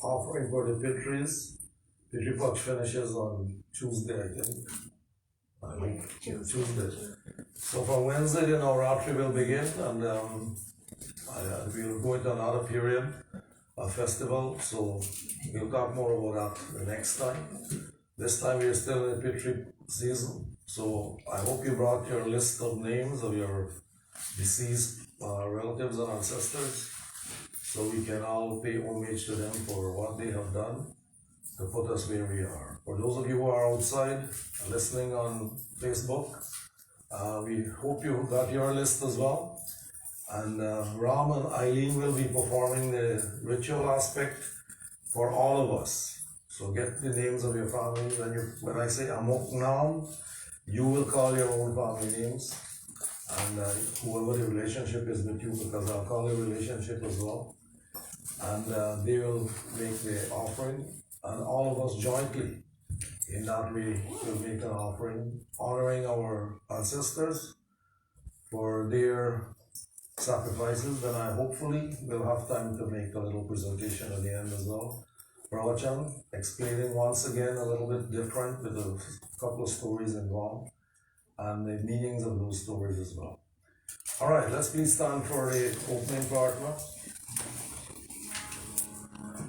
offering for the Pitris. Pitri Paksh finishes on Tuesday, I think. Tuesday. So from Wednesday, the Navratri will begin, and we'll go into another period, a festival. So we'll talk more about that the next time. This time we're still in the Pitri season. So I hope you brought your list of names of your deceased relatives and ancestors, so we can all pay homage to them for what they have done to put us where we are. For those of you who are outside listening on Facebook, we hope you got your list as well. And Ram and Eileen will be performing the ritual aspect for all of us. So get the names of your families. When I say Amok Nam, you will call your own family names. And whoever the relationship is with you, because I'll call the relationship as well. And they will make the offering. And all of us jointly, in that way, will make an offering, honoring our ancestors for their sacrifices. Then I hopefully will have time to make a little presentation at the end as well. Pravachan, explaining once again a little bit different with a couple of stories involved and the meanings of those stories as well. All right, let's please stand for the opening part now.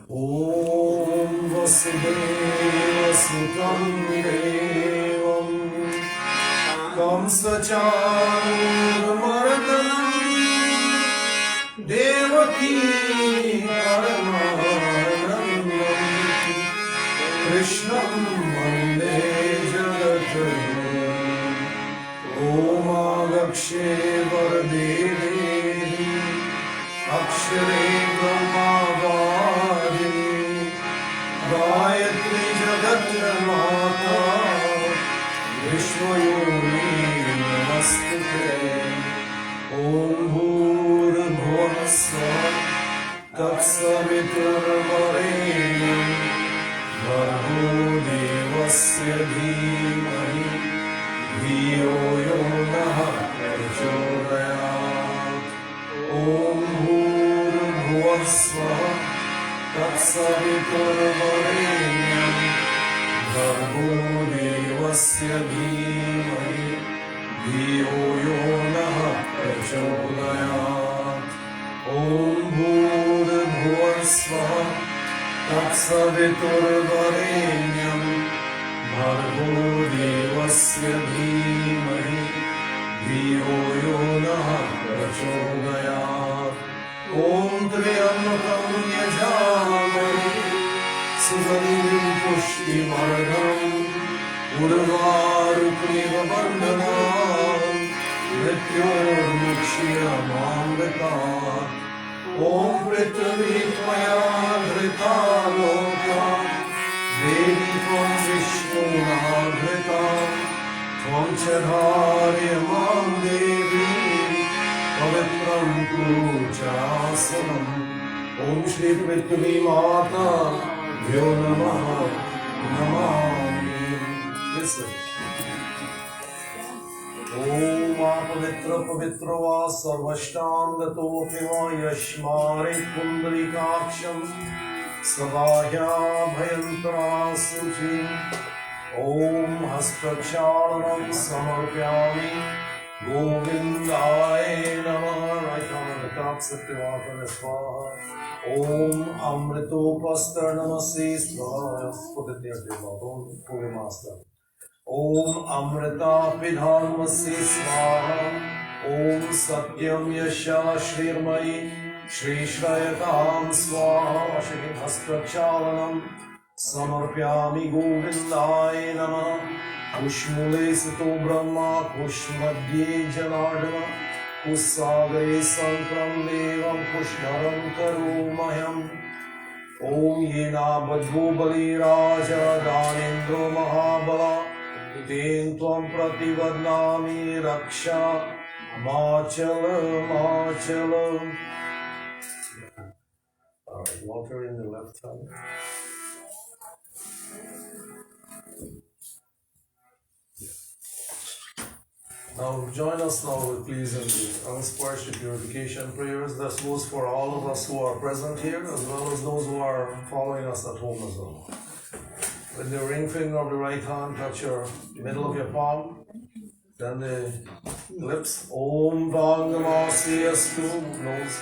Om Vasudeva Sutam Devam Kamsacharmardam Devaki Paramanandam Krishnam Vande Jagatguru Om Agakshe Varadevi Akshare Brahmavadini Gayatri Jagat Mata Vishwayomi Namastute Om Bhurabhuva Svah Tatsaviturvarenyam Bhargo Devasya Dhimahi Dhiyo Yo Naha Prachodayat Om Bhurabhuva Svah Tatsaviturvarenyam Bhargo Devasya Dhimahi Dhiyo Yo Naha Prachodayat Om Bhurabhuva Svah Tatsaviturvarenyam Bhargo Devasya Dhimahi Dhiyo Yo Naha Prachodayat Om Triyambakam Yajamani Suganim Pushtivardhanam Urvarukmiva Bandhanam Mrityormukshyamangatat Om Prithvi Tvaya Dhrita Loka Devi Tvam Vishnu Nagrita Tvam Chadharyamam Devi Pavitram Kuru Chasanam Om Shri Prithvi Mata Vyo Namaha Namami. Listen. Om Pavitra Pavitra Va Sarvashtam Gato Piva Yashmare Kundlikaksham Savaya Bhayantara Suchi Om Hastakshalanam Samarpyami Govindaya Namah. Right on the top, Satyavakana Swaha. Om Amritopastar Namasi Swaha. Put it there, don't pull your master. Om Amrita Pidhanmasi Swaha. Om Satyam Yasha Shrirmayi Shri Shrayatam Swaha. Shri Hastakshalanam Samarpyami Govindaya Namah. Kushmule Sito Brahma Kushmadye Janardana Kusagare Sankram Devam Kushdharam Karumayam Om Yena Badhu Bali Raja Danendro Mahabala Ten Tvam Prativadnami Raksha Machala Machala. Alright, water in the left hand. Now join us now, please, in the unsquashed purification prayers. This goes for all of us who are present here, as well as those who are following us at home as well. With the ring finger of the right hand, touch your middle of your palm, then the lips. Om Pranamasi Astu, nose.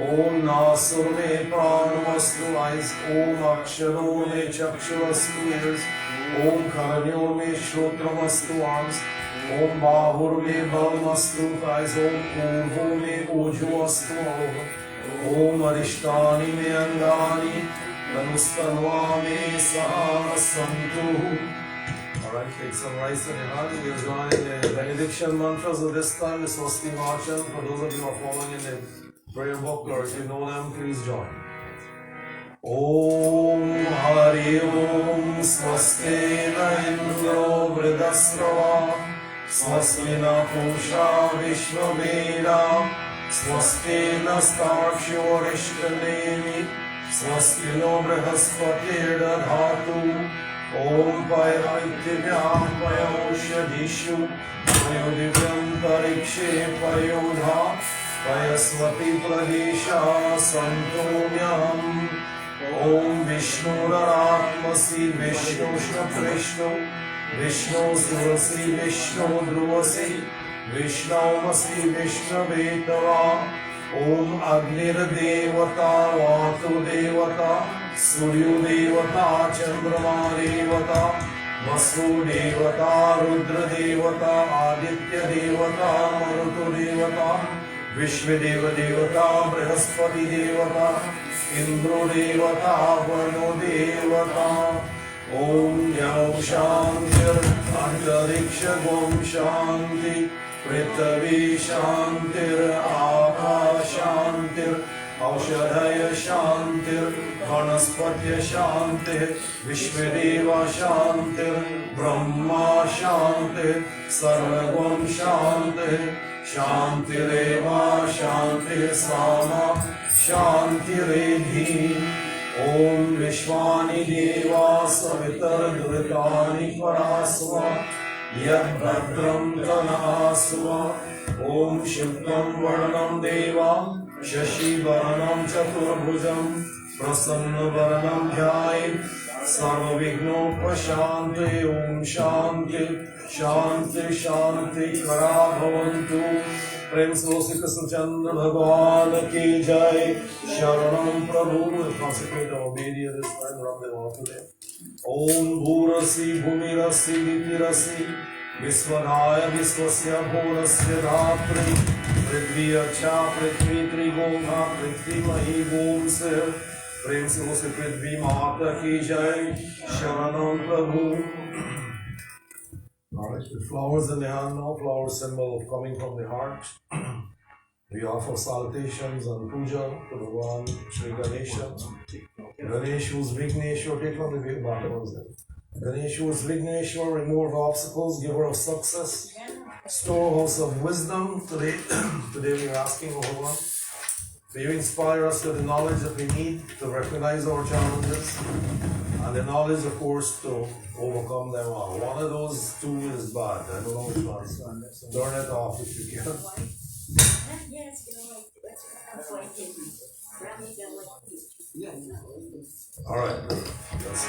Om Nasur me Pranamastu, eyes. Om Aksharo me Chakshurastu, ears. Om Karanyo me Shrotramastu, arms. Om Bahur me Bhalmastu, thighs. Om Urvo me Ojuastu, Om Arishtani me Angani, Tanustanva me Sahasantu. Alright, take some rice in your hand. We are joining the benediction mantras of this time, the Swasti Marchan. For those of you who are following in the prayer book, or if you know them, please join. Om Hari Om Swaste na Indro Vridasrava Swasti na Pusha Vishvamena Swasti na Starkshu Rishtanemi Swasti no Brihaspati Dadhatu Om Pairaityam Payoshadishu Payodivyam Tarikshe Payodha Payaswati Pradesha Santomyam Om Vishnu Raratmasi Vishnu Shnakrishnu Vishnu Surasi Vishnu Druvasi Vishnu Masi Vishnu Vetava Om Agnir Devata Vatu Devata Suryu Devata Chandrama Devata Vasu Devata Rudra Devata Aditya Devata Marutu Devata Vishwadeva Devata Brihaspati Devata Indro Devata Varno Devata Om Yam Shantir Antariksha Gom Shanti Prithvi Shantir Apa Shantir Aushadaya Shantir Vanaspatya Shantir Vishwadeva Shantir Brahma Shantir Sarvagam Shantir Shantireva Shantir Sama Shantiredhi Om Vishwani Deva Savitar Duritani Parasva Yad Bhadram Tanasva Om Shivtam Varnam Deva Shashi Varanam Chaturbhujam Prasanna Varanam Dhyai Sarva Vigno Prashanti Om Shanti Shanti Shanti Kara Bhavantu Prem Sri Krishna Chandra Bhagwan Ki Jai Sharanam Prabhu. The consecrate of obedience this time around the world today. Om Bhurasi Bhumirasi Vitirasi Visvanaya Visvasya Bhurasya Dhatri Prithvi Acha Prithvi Trigona Prithvi Mahi Gom Sir Prem Sri Prithvi Mata Ki Jai Sharanam Prabhu. Alright, with flowers in the hand now, flower symbol of coming from the heart. We offer salutations and puja to Bhagavan Shri Ganesha. Ganesh who is Vigneshwar, take from the big bottom. Ganesh who is Vigneshwar, remover of obstacles, giver of success, storehouse of wisdom. Today we are asking Bhagavan, may you inspire us with the knowledge that we need to recognize our challenges, and the knowledge, of course, to overcome them all. One of those two is bad. I don't know which one. Turn it off if you can. Alright, let's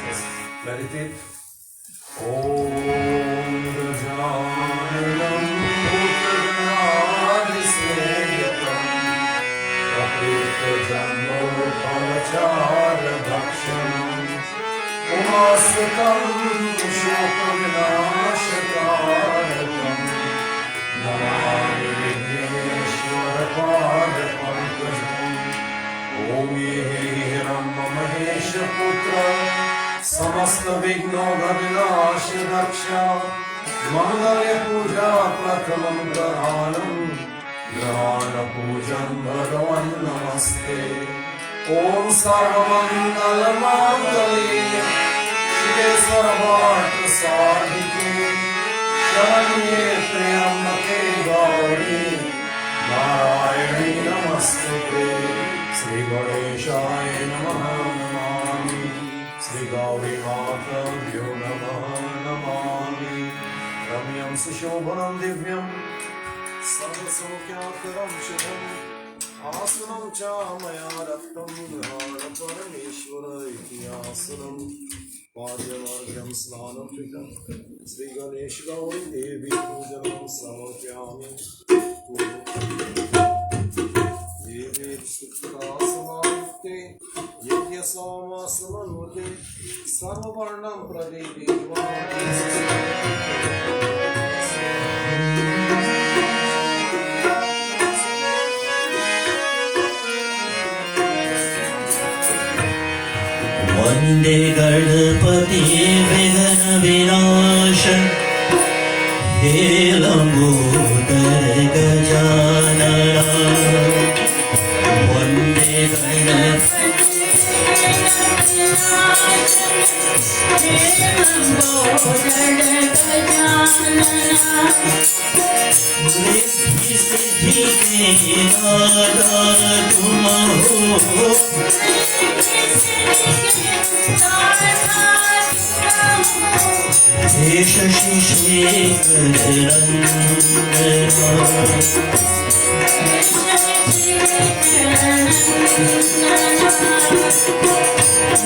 meditate. Om Gajananam Bhutadadisneyatam Kapita Janmo Pamachara Bhakshanam Umasatam Shokavinashakarakam Namani Vigneshwara Padapankajam Om Yehiram Mahesha Putra Samasta Vigno Bhavinashi Daksha Mangalya Puja Prathamam Dharanam Dhrana Pujam Bhagavan Namaste Om Sarvamangala Mangali Shri Sarvartha Sadhike Sharanye Priyamake Gauri Narayani Namastute Sri Ganeshaya Namaha Namami Sri Gauri Mata Vyo Namaha Namami Ramyam Sushobhanam Divyam सर्वसौख्याकरं शुभम् आसनं च मया रक्तं परमेश्वर इति आसनं पाद्यमार्गं स्नानं कृतं श्रीगणेशगौरी देवी पूजनं समर्पयामि देवी सुप्तासमायुक्ते यज्ञसोमसमन्विते सर्ववर्णं वन्दे गणपति विघ्न विनाश हे लंबोदर गजानना वन्दे गणपति रिद्धि सिद्धि के दाता तुम हो हे शशि शेखर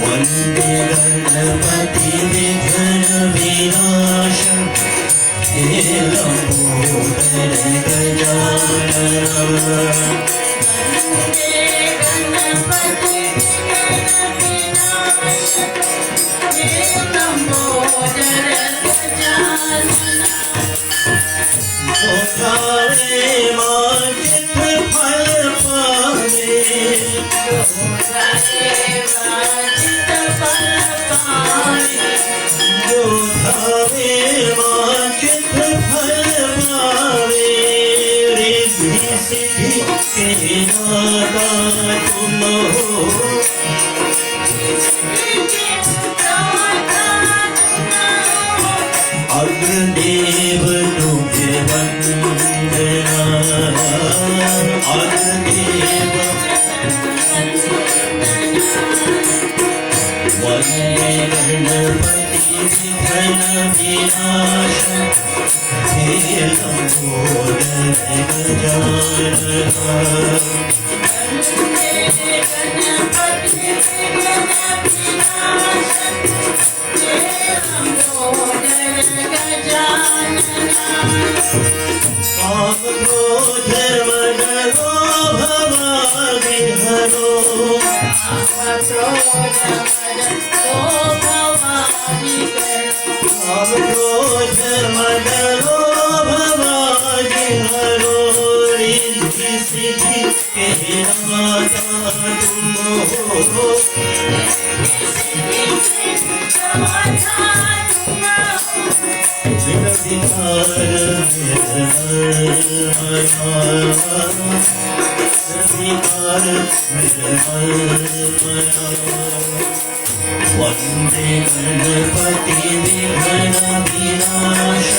वन्दे गणपति विघ्न विनाश हे लंबोदर गजानना जोधावे माजिद फल पावे जोधावे माजिद फल पावे रिद्धि सिद्धि के दाता तुम हो अग्रदेव तुझे वंदना अग्रदेव वन्दे गणपति विघ्न विनाश हे लंबोदर काम क्रोध मद लोभ मादि हरो काम क्रोध मद लोभ मादि हरो रिद्धि सिद्धि के दाता तुम हो वन्दे गणपति विघ्न विनाश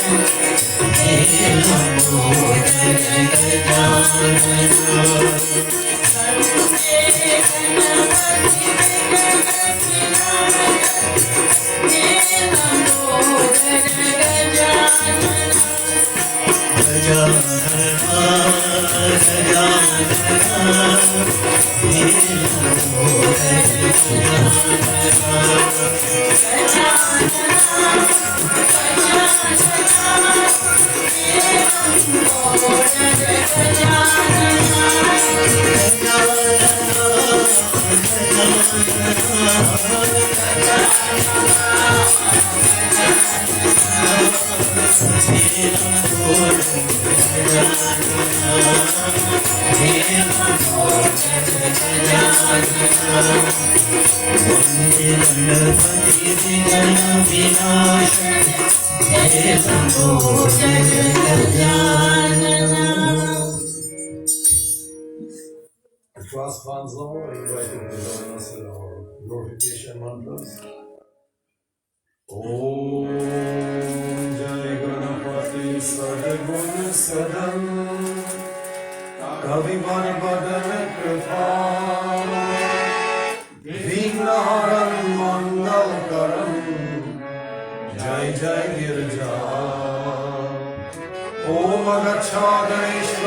हे Lambodar Gajanana Class Banzo, I invite you to join us in our glorification mantras. Om Jai Ganapati Sadgun Sadan Kavivan Badan Kripa Vignaharan Mangal Karan Jai Jai Girja Om Agacha Ganesh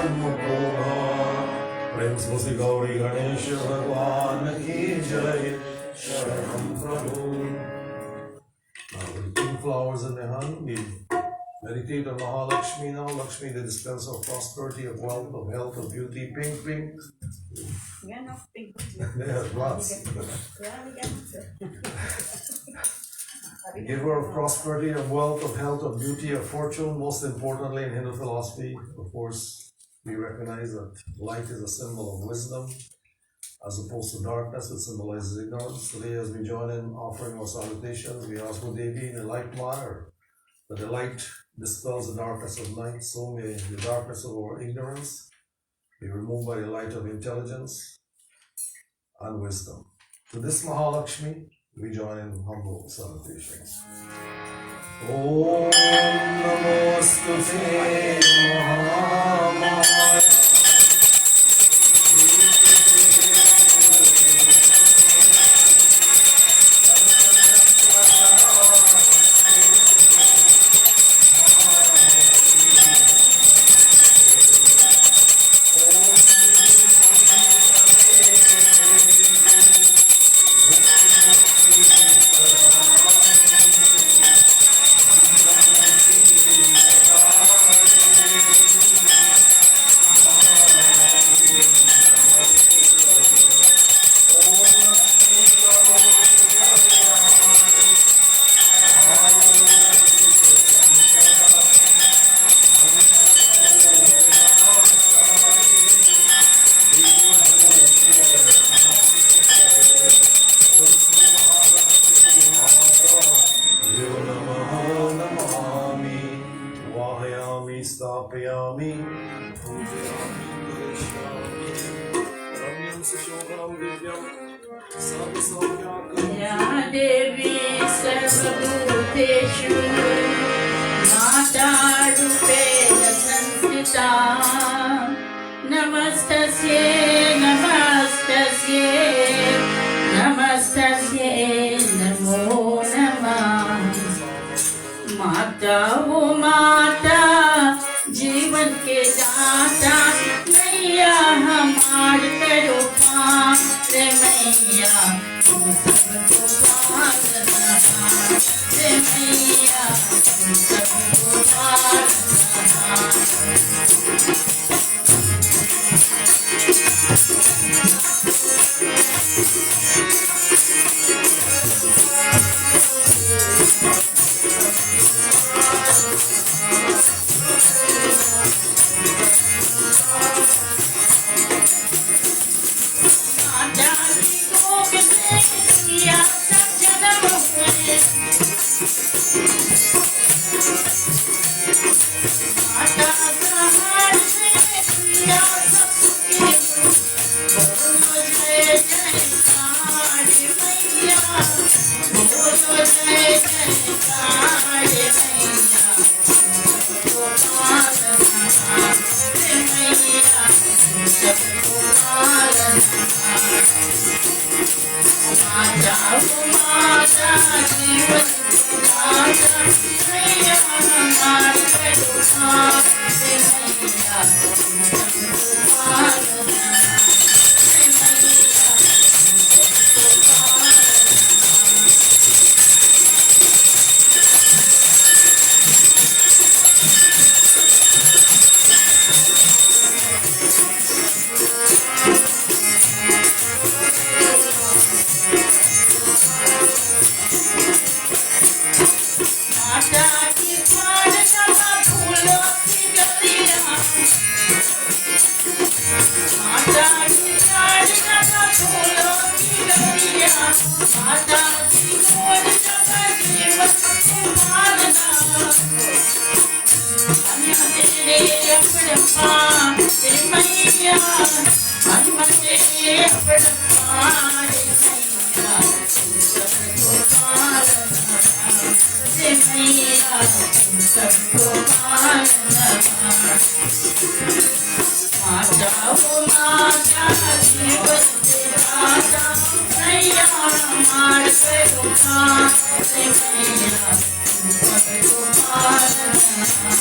सम्मुखोऽभा प्रेम से बोलिए गौरी गणेश भगवान की जय शरणं प्रभु. Now with the 2 flowers in the hand, we meditate on Mahalakshmi now. Lakshmi, the dispenser of prosperity, of wealth, of health, of beauty. Pink, pink. Yeah, no, pink. There's lots. Yeah, we get it. Giver of prosperity, of wealth, of health, of beauty, of fortune. Most importantly, in Hindu philosophy, of course, we recognize that light is a symbol of wisdom, as opposed to darkness, which symbolizes ignorance. Today, as we join in offering our salutations, we ask for Devi in a like manner that the light dispels the darkness of night. So may the darkness of our ignorance be removed by the light of intelligence and wisdom. To this Mahalakshmi, we join in humble salutations. Om Namostute Mahamaya. Stapayami, Ramyam Sushobham Divyam, Sarvasaukyakam. Ya Devi Sarvabhuteshu Mata Rupena Sanstita Namastasye Namastasye Namastasye Namo Namah Mata wo Mata जीवन के दाता मैया हमार करो पार रे मैया तुम सबको पालना रे मैया तुम सबको पालना.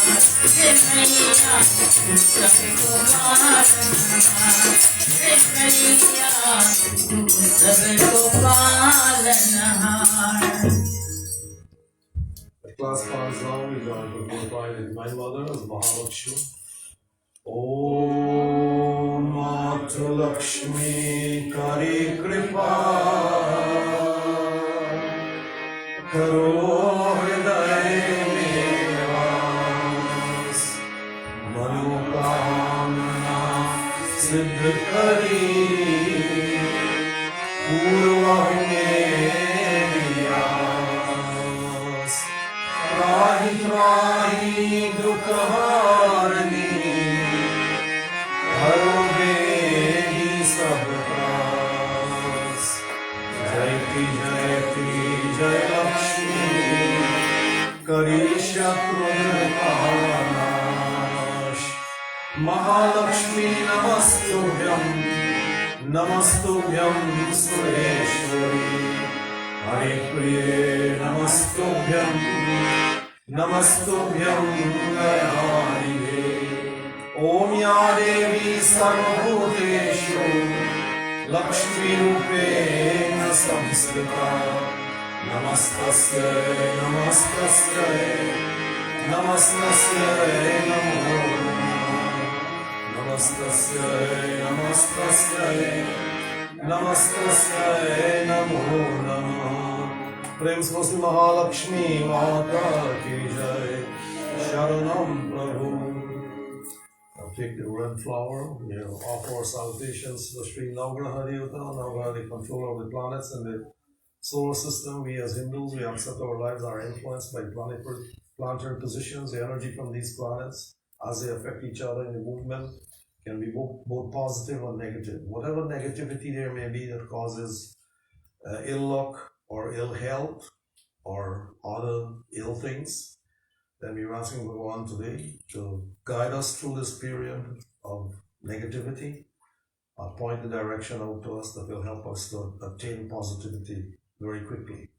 Thank you. रे मैया तू सबको पालनहार, रे मैया तू सबको पालनहार। The class funds now we going to glorify the Divine Mother as Mahalakshmi. Om Mata Lakshmi Kari Kripa Karo Hriday Nivas Manokamana Siddh Kari Purvahumeyas Trahi Trahi Dukharani Harogehi Sabras Jayati Jayati Jay Lakshmi Kari Shatrunapanash Mahalakshmi Namastubhyam Namastubhyam Sureshwari Hare Priye Namastubhyam Namastubhyam Gayarive Om Ya Devi Sarvabhuteshu Lakshmi Rupena Samskrita Namastasya Namastasya Namastasya Namo Namastasya Namastasya Namastasya Namo Namah Prem Swasti Mahalakshmi Mata Ki Jai Sharanam Prabhu. Now take the red flower, offer our salutations to Sri Navgraha Devata, Navgraha, the controller of the planets and the solar system. We as Hindus, we accept our lives are influenced by planetary positions, the energy from these planets as they affect each other in the movement can be both positive or negative. Whatever negativity there may be that causes ill luck or ill health or other ill things, then we're asking Bhagavan today to guide us through this period of negativity, point the direction out to us that will help us to attain positivity very quickly.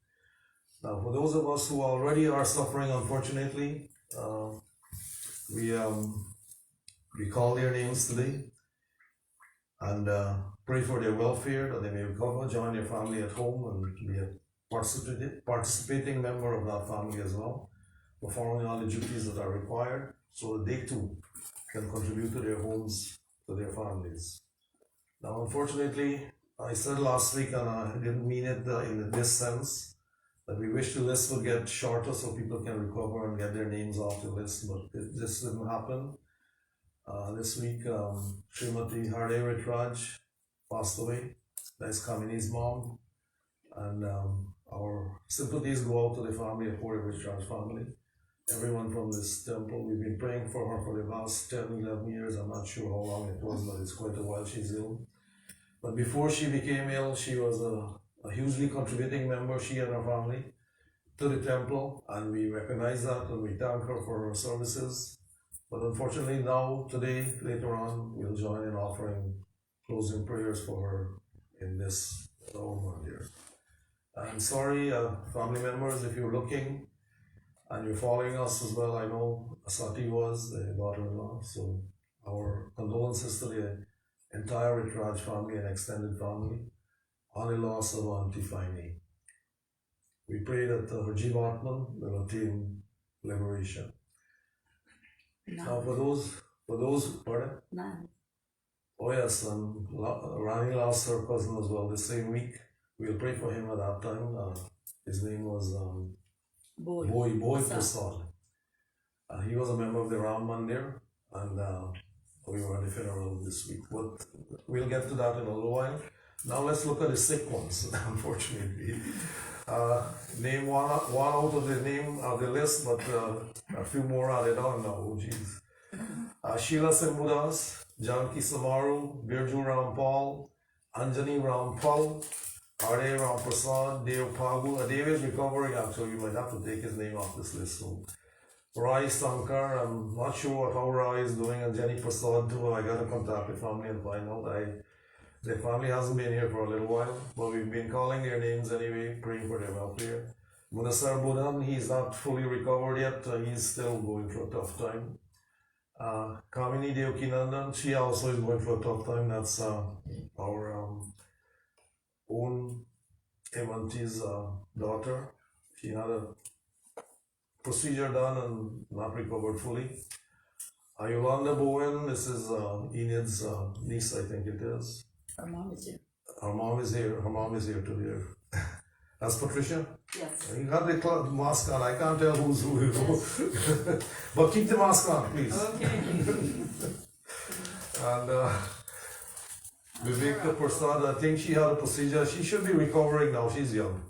Now, for those of us who already are suffering, unfortunately, we call their names today and pray for their welfare, that they may recover, join their family at home, and be a participating member of that family as well, performing all the duties that are required, so that they too can contribute to their homes, to their families. Now, unfortunately, I said last week, and I didn't mean it in this sense, that we wish the list would get shorter so people can recover and get their names off the list, but this didn't happen. This week, Srimati Hardev Ritraj passed away. That's Kamini's mom, and our sympathies go out to the family of Hardev Ritraj family. Everyone from this temple, we've been praying for her for the last 10, 11 years. I'm not sure how long it was, but it's quite a while she's ill. But before she became ill, she was a hugely contributing member, she and her family, to the temple, and we recognize that and we thank her for her services. But unfortunately now, today, later on, we'll join in offering closing prayers for her in this moment here. I'm sorry, family members, if you're looking and you're following us as well. I know Asati was the daughter-in-law, so our condolences to the entire Ritraj family and extended family on the loss of Auntie Finey. We pray that her Jivatman will attain liberation. Now for those, pardon? No. Oh yes, and Rani lost her cousin as well the same week. We'll pray for him at that time. His name was Boy Prasad. He was a member of the Ram Mandir, and we were at the funeral this week. But we'll get to that in a little while. Now let's look at the sick ones, unfortunately. Name one out of the name of the list, but a few more added on now. Oh, geez. Sheila Simbudas, Janki Samaru, Birju Rampal, Anjani Rampal, Arde Ramprasad, Dev Pagu. Dev is recovering actually, we might have to take his name off this list soon. Rai Sankar, I'm not sure how Rai is doing, and Jenny Prasad too. I gotta contact the family and find out. The family hasn't been here for a little while, but we've been calling their names anyway, praying for their welfare. Munasar Budan, he's not fully recovered yet. He's still going through a tough time. Kamini Deokinandan, she also is going for a tough time. That's our own Evanti's daughter. She had a procedure done and not recovered fully. Yolanda Bowen, this is Enid's niece, I think it is. Her mom is here. Her mom is here. Her mom is here today. That's Patricia. Yes. You got the mask on. I can't tell who's who. But keep the mask on, please. Okay. And Viveka Prasad, I think she had a procedure. She should be recovering now. She's young.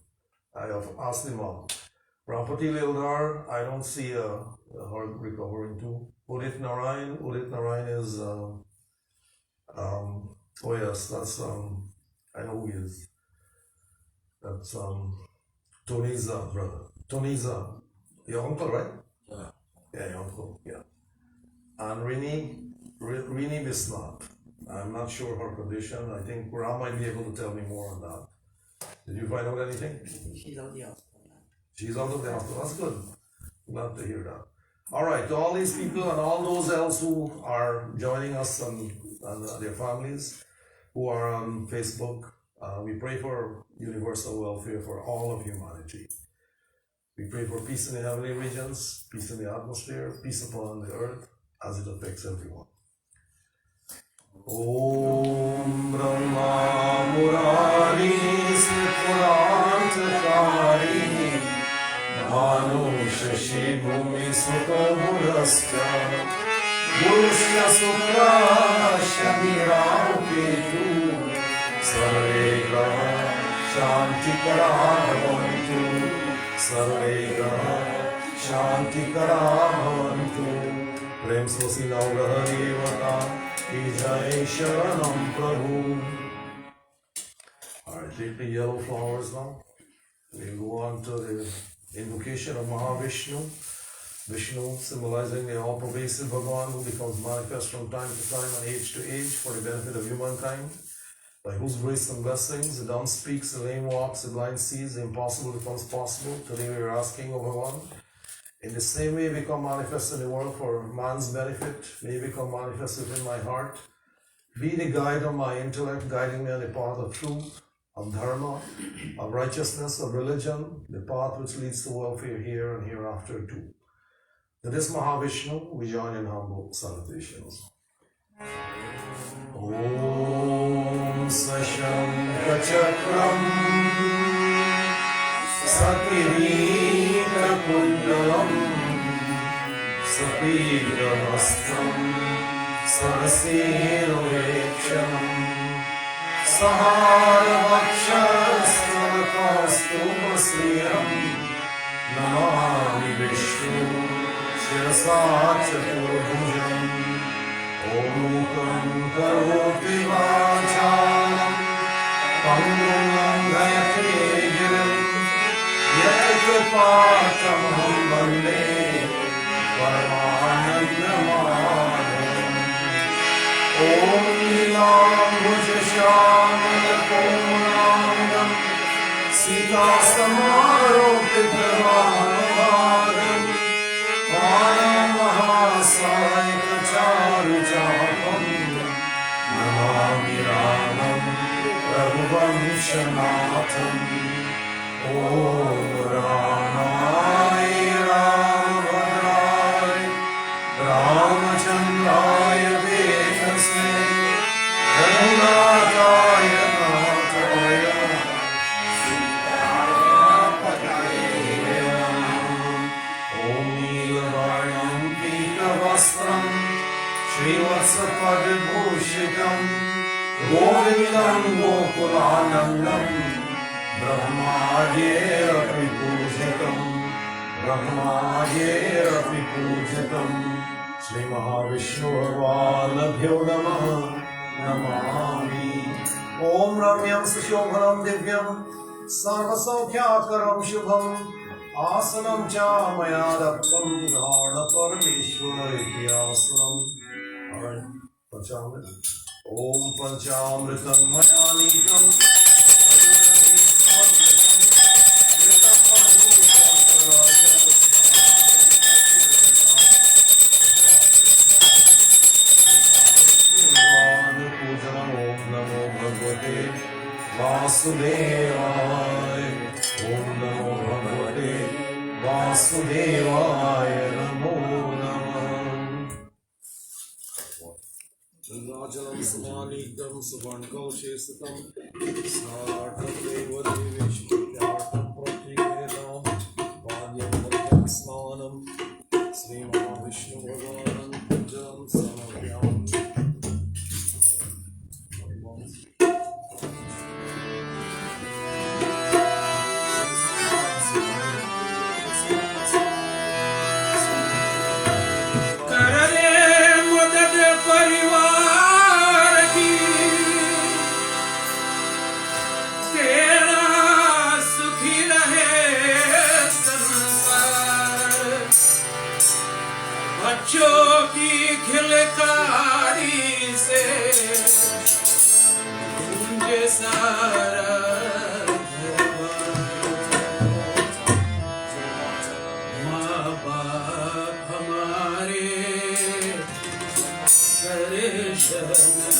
I have asked the mom. Rampati Lildar, I don't see her recovering too. Udit Narayan is, oh yes, that's, I know who he is. That's Tony's brother. Tony's your uncle, right? Yeah, your uncle, yeah. And Rini Bisnath. I'm not sure her condition. I think Ram might be able to tell me more on that. Did you find out anything? She's out the hospital. She's out of the hospital. That's good. Glad to hear that. All right, to all these people and all those else who are joining us and their families who are on Facebook, we pray for universal welfare for all of humanity. We pray for peace in the heavenly regions, peace in the atmosphere, peace upon the earth as it affects everyone. Om Brahma Murari Sipurantari Manu Shashi Bhumi Suto Burasya Burusya Sukra Shabirahu Ketu Sarve Graha Shanti Karabhavantu Sarve Graha Shanti Karabhavantu Prem Sosi Navgraha Devata Jai Sharanam Prabhu. Alright, take the yellow flowers now. We'll go on to the invocation of Mahavishnu. Vishnu symbolizing the all-pervasive Bhagavan who becomes manifest from time to time and age to age for the benefit of humankind. By whose grace and blessings the dumb speaks, the lame walks, the blind sees, the impossible becomes possible. Today we are asking of Bhagavan. In the same way become manifest in the world for man's benefit, may become manifest within my heart. Be the guide of my intellect, guiding me on the path of truth, of dharma, of righteousness, of religion, the path which leads to welfare here and hereafter too. To this Mahavishnu, we join in humble salutations. Om Sashankachakram Satirika Kundalam Sapidamastram Sarasero Vekshanam Saharabhakshastakastumasriyam Namami Vishnu Shirasachaturabhujam Om Mukam Karoti Vachalam Pangam Gayate Girim Yatkripātamaham Vande Paramanandamaādam Om Nilam Bhujashyāmalakomanandam Sītāsamaropitavānavādam Vānamahāsāyikacharuchāpam Namāmi Rāmam Raghuvaṁshanātham Om Ramay Ramabhadray Ramachandraya Vedasne Ranunataya Nataya Sitaya Om Neelavarnam Pitavastram Srivatsapadbhushitam Govindam Gokulanandam Brahmadhyerapi Pujitam Shri Mahavishnu Bhagwanabhyo Namaha Namami Om Ramyam Sushobhanam Divyam Sarvasaukhyakaram Shubham Asanam Cha Maya Dattvam Ghana Parameshwara Idyasanam. Alright, Panchamrita. Om Panchamritam Maya Nikam वासुदेवाय ॐ नमो भगवते वासुदेवाय नमो नमः गङ्गाजलं समानीतं सुवर्णकौशे स्थितं स्नातं देवदेवेश्वर्यार्थं प्रतीकेनां पाद्यं मध्यं स्नानं श्रीमहाविष्णुभगवानं जलं समर्पयामि बच्चों की खिलकारी से गूंजे सारा माँ बाप हमारे दर्शन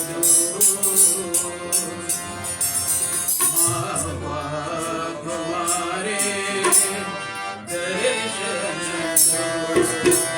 दो माँ बाप हमारे दर्शन दो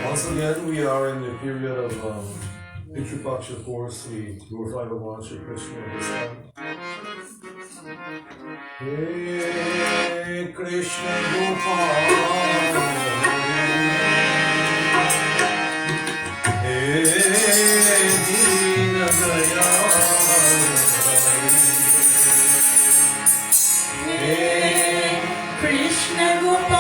Once once again, we are in the period of Pitru Paksha course. We glorify Bhagavan Shri Krishna at this time. Hey Krishna Gopal, Hey Deen Dayal, Hey Krishna Gopal,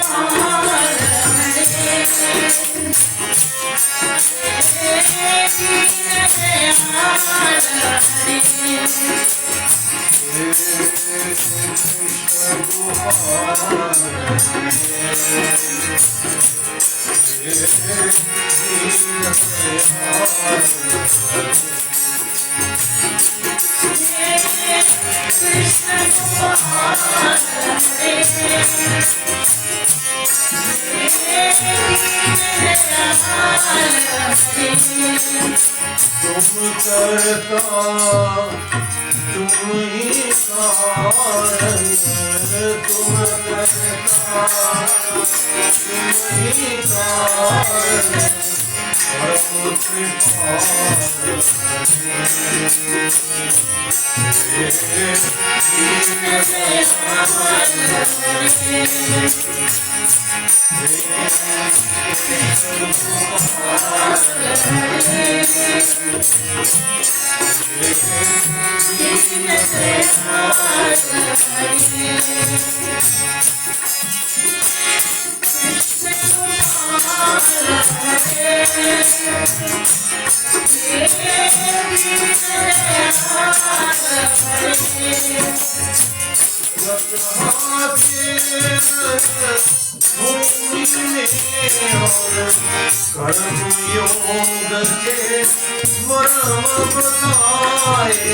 तुम करता तुम ही कारण, तुम करता तुम ही कारण, परम कृपाल कर्म योग के मर्म बताए,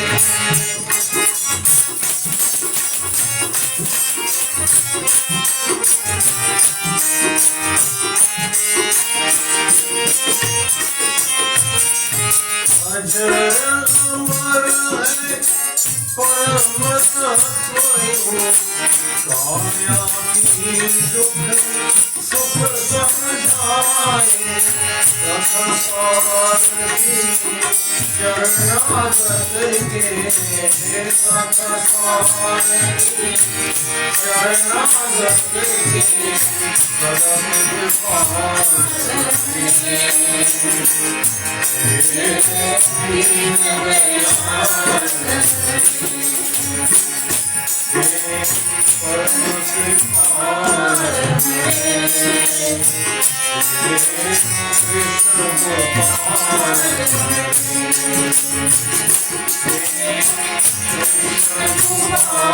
अजर अमर है परम तत्व, काया की दुख सुख समझाए, संसार की शरणागत के, संसार की शरणागत के, परम कृपाल परम कृपाल कृष्ण गोपाल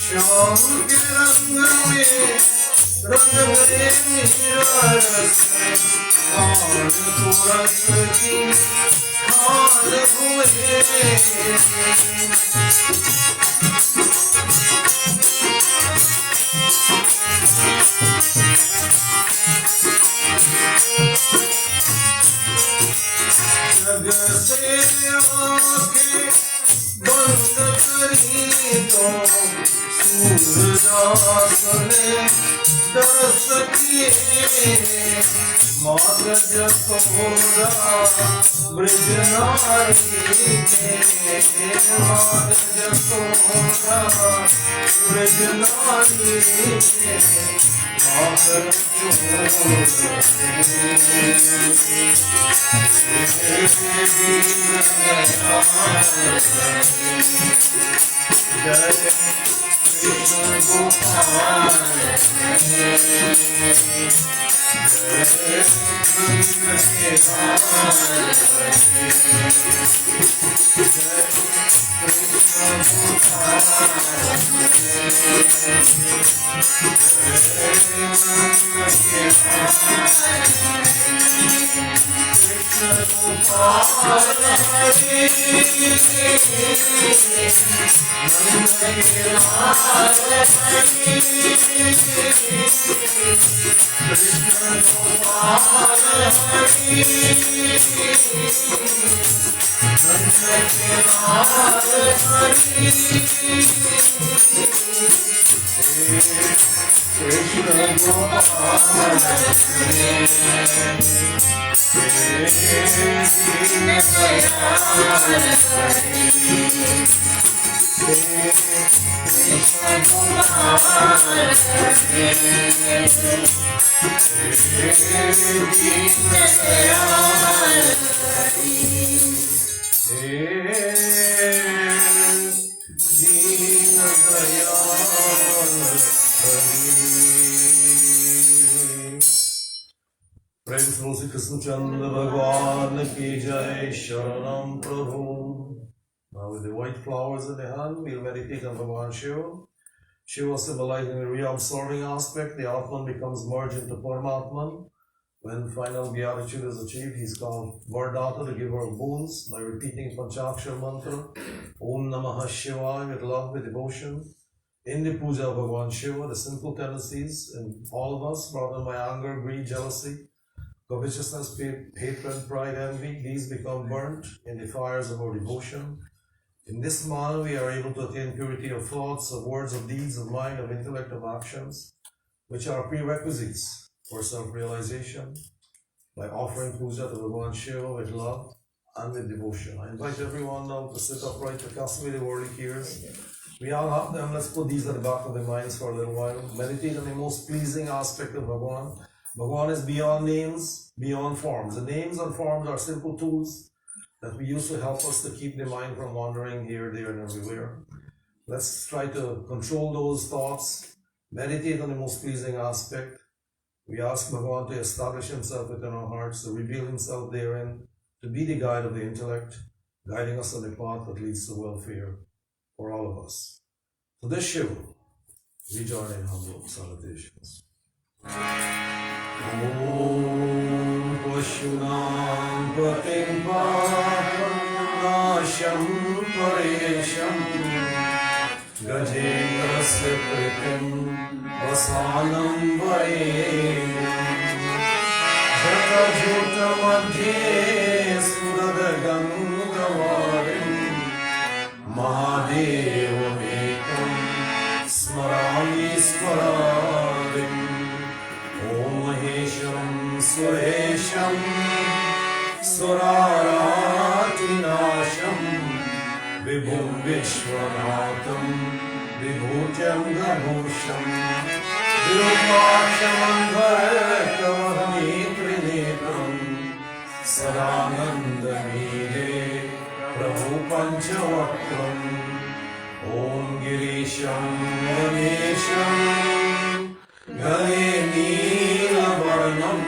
श्याम के रंग में रंग गए मेरा रस, खान को रस की खान हुए, जग से आंखें बंद करी तो सूरदास ने दरस किए, मात जसोदा ब्रज नारी के, मात जसोदा ब्रज नारी के, मात जय कृष्ण गोपाल जय Krishna Gopal Prince Rosi Krishna Chandra Bhagwan Ki Jai Sharanam Prabhu. Now with the white flowers in the hand, we'll meditate on Bhagwan Shiva. Shiva symbolizing the re-absorbing aspect, the Atman becomes merged into Paramatman. When final beatitude is achieved, he's called Vardata, the giver of boons, by repeating Panchakshar mantra, Om Namah Shivaya, with love, with devotion. In the puja of Bhagwan Shiva, the sinful tendencies in all of us, brought on by anger, greed, jealousy, covetousness, hatred, pride, envy, these become burnt in the fires of our devotion. In this manner, we are able to attain purity of thoughts, of words, of deeds, of mind, of intellect, of actions, which are prerequisites for self-realization, by offering puja to Bhagwan Shiva with love and with devotion. I invite everyone now to sit upright, to cast away the worldly cares. We all have them. Let's put these at the back of the minds for a little while. Meditate on the most pleasing aspect of Bhagwan. Bhagwan is beyond names, beyond forms. The names and forms are simple tools that we use to help us to keep the mind from wandering here, there, and everywhere. Let's try to control those thoughts, meditate on the most pleasing aspect. We ask Bhagwan to establish himself within our hearts, to reveal himself therein, to be the guide of the intellect, guiding us on the path that leads to welfare for all of us. To this Shiva, we join in humble salutations. Om Pashunam Pratim Papam Nasham Paresham Gajendrasya Pritim Vasanam Varenam Jata Jota Madhye Suradagam Gavarim Mahadeva Ekam Smarami Smararim Om Maheshwaram Suresham Suraratinasham Vibhum Vishwanatham Vibhutyam Gabhusham Virupaksham Anvarakavamitrinetram Sadanandamide Prabhu Panchavakram Om Girisham Ganesham Gane Neelavarnam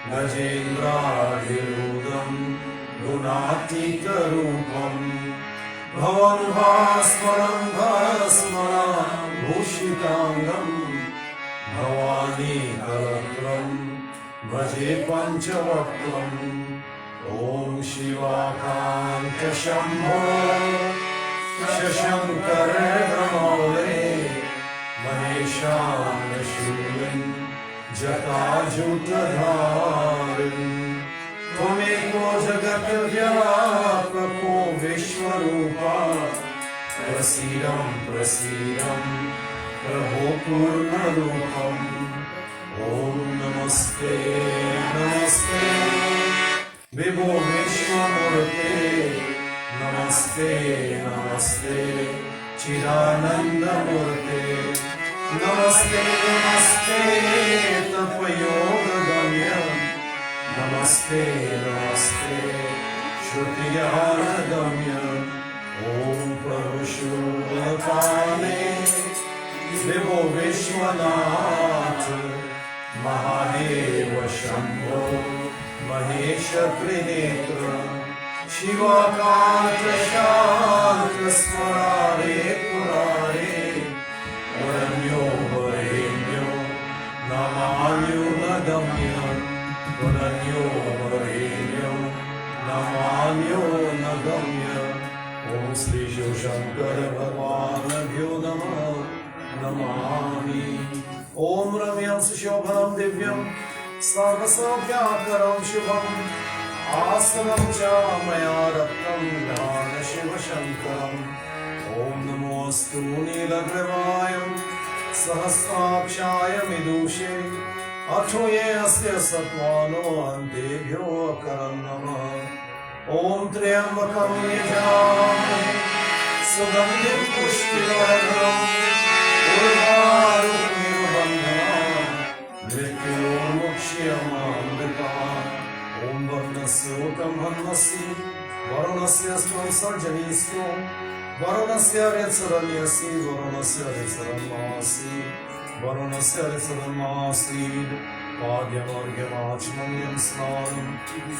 Gajendradhirudam Gunatika-rupam Bhavam Bhasmaram Bhasmaram Bhushitangam Bhavani Kalakram Bhaje Panchavakram Om Shivakanta Shambho Shashankar Dhamole Maheshana Shulin Jata Jutadharin Tvameko Jagat Vyapako Vishwarupa Prasidam Prasidam Prabhu Purnarupam Om Namaste Namaste Vibho Vishwamurte Namaste Namaste Chidananda Murte Namaste Namaste Tapayoga Gamya Namaste Namaste Shrutiyana Gamya Om Prabhu Shulapane Vibho Vishwanath Mahadeva Shambho Mahesha Trinetra Shivakanta Shanta Smarare Purare Varanyo Varenyo Namanyo Nagamya Varanyo Varenyo Shiv Shankar भगवानभ्यो नमः नमामि। ओम रम्यं सुशोभनं दिव्यं सर्वसौख्यकरं शुभम् आसनं च मया रत्नं ध्यान शिव शंकरम्। ओम नमोऽस्तु नीलग्रीवाय सहस्राक्षाय विदुषे अथो ये अस्य सत्त्वानो अन्तेभ्यो करं नमः। ओम त्र्यंबकं यजामहे सुगन्धिं पुष्टिवर्धनम् उर्वारुकमिव मृत्योर्मुक्ष्यमामृतात्। ओम वर्णस्योतं हन्मसि वरुणस्य संसर्जनीस्यो वरुणस्य ऋत्सरण्यसि वरुणस्य ऋत्सरन्मासि वरुणस्य ऋत्सरन्मासीत्। पाद्यमर्घ्यमाचमनीयं स्नानं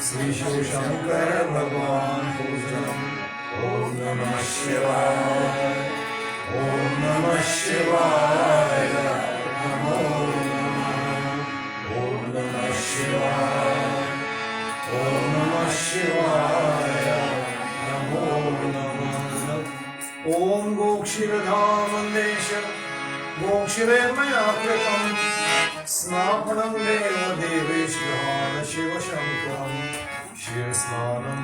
श्रीशिवशङ्कर भगवान् पूजनम्। ॐ नमः शिवाय ॐ नमः शिवाय नमो नमः। ॐ नमः शिवाय ॐ नमः शिवाय नमो नमः। ॐ गोक्षीरधामन्देश गोक्षीरेर्मया कृतं स्नापनं देवदेवेश्वरान् शिवशङ्करम्। शिवस्नानं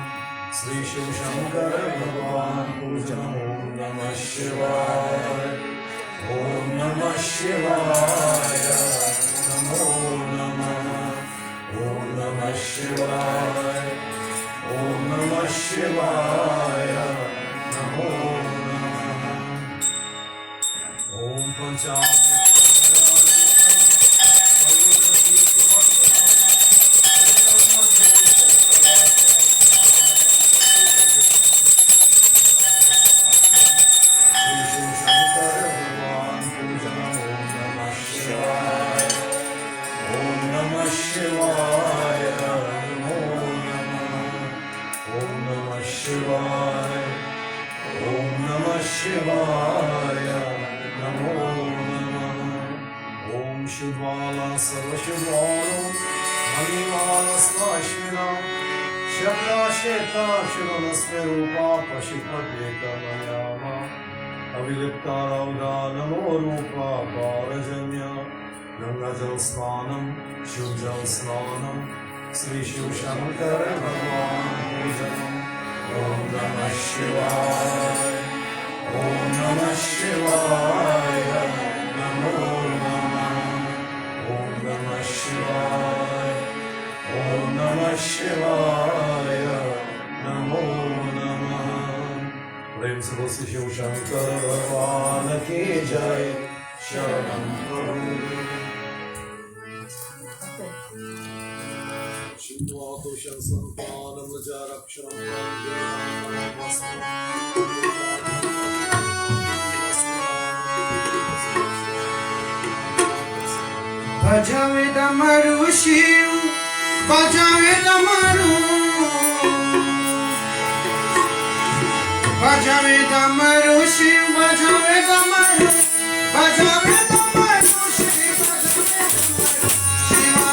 श्रीशिवशङ्कर भगवान् पूजनम्। ॐ नमः शिवाय ॐ नमः शिवाय नमो नमः। ॐ नमः शिवाय ॐ नमः शिवाय नमो नमः। ॐ पंचामृतं शिवाय नमो नमः। ॐ शुद्वाला सर्वशुद्वालो मणिमालस्वाश्विना शब्दाशेताक्षुरनस्मे रूपा पशुपद्येकमयामा अविलिप्ता रौदा नमो रूपा पारजन्या गंगाजल स्नानं शिवजल स्नानं श्रीशिवशङ्कर भगवान् पूजनम्। ॐ नमः शिवाय ॐ नमः शिवाय नमो नमः। ॐ नमः शिवाय ॐ नमः शिवाय नमो नमः। प्रेम से बोल शिवशंकर भगवान की जय। शरणं प्रभु शिवातोषं संपादं बजावे डमरू शिव बजावे डमरू बजावे डमरू शिव बजावे डमरू बजावे डमरू शिव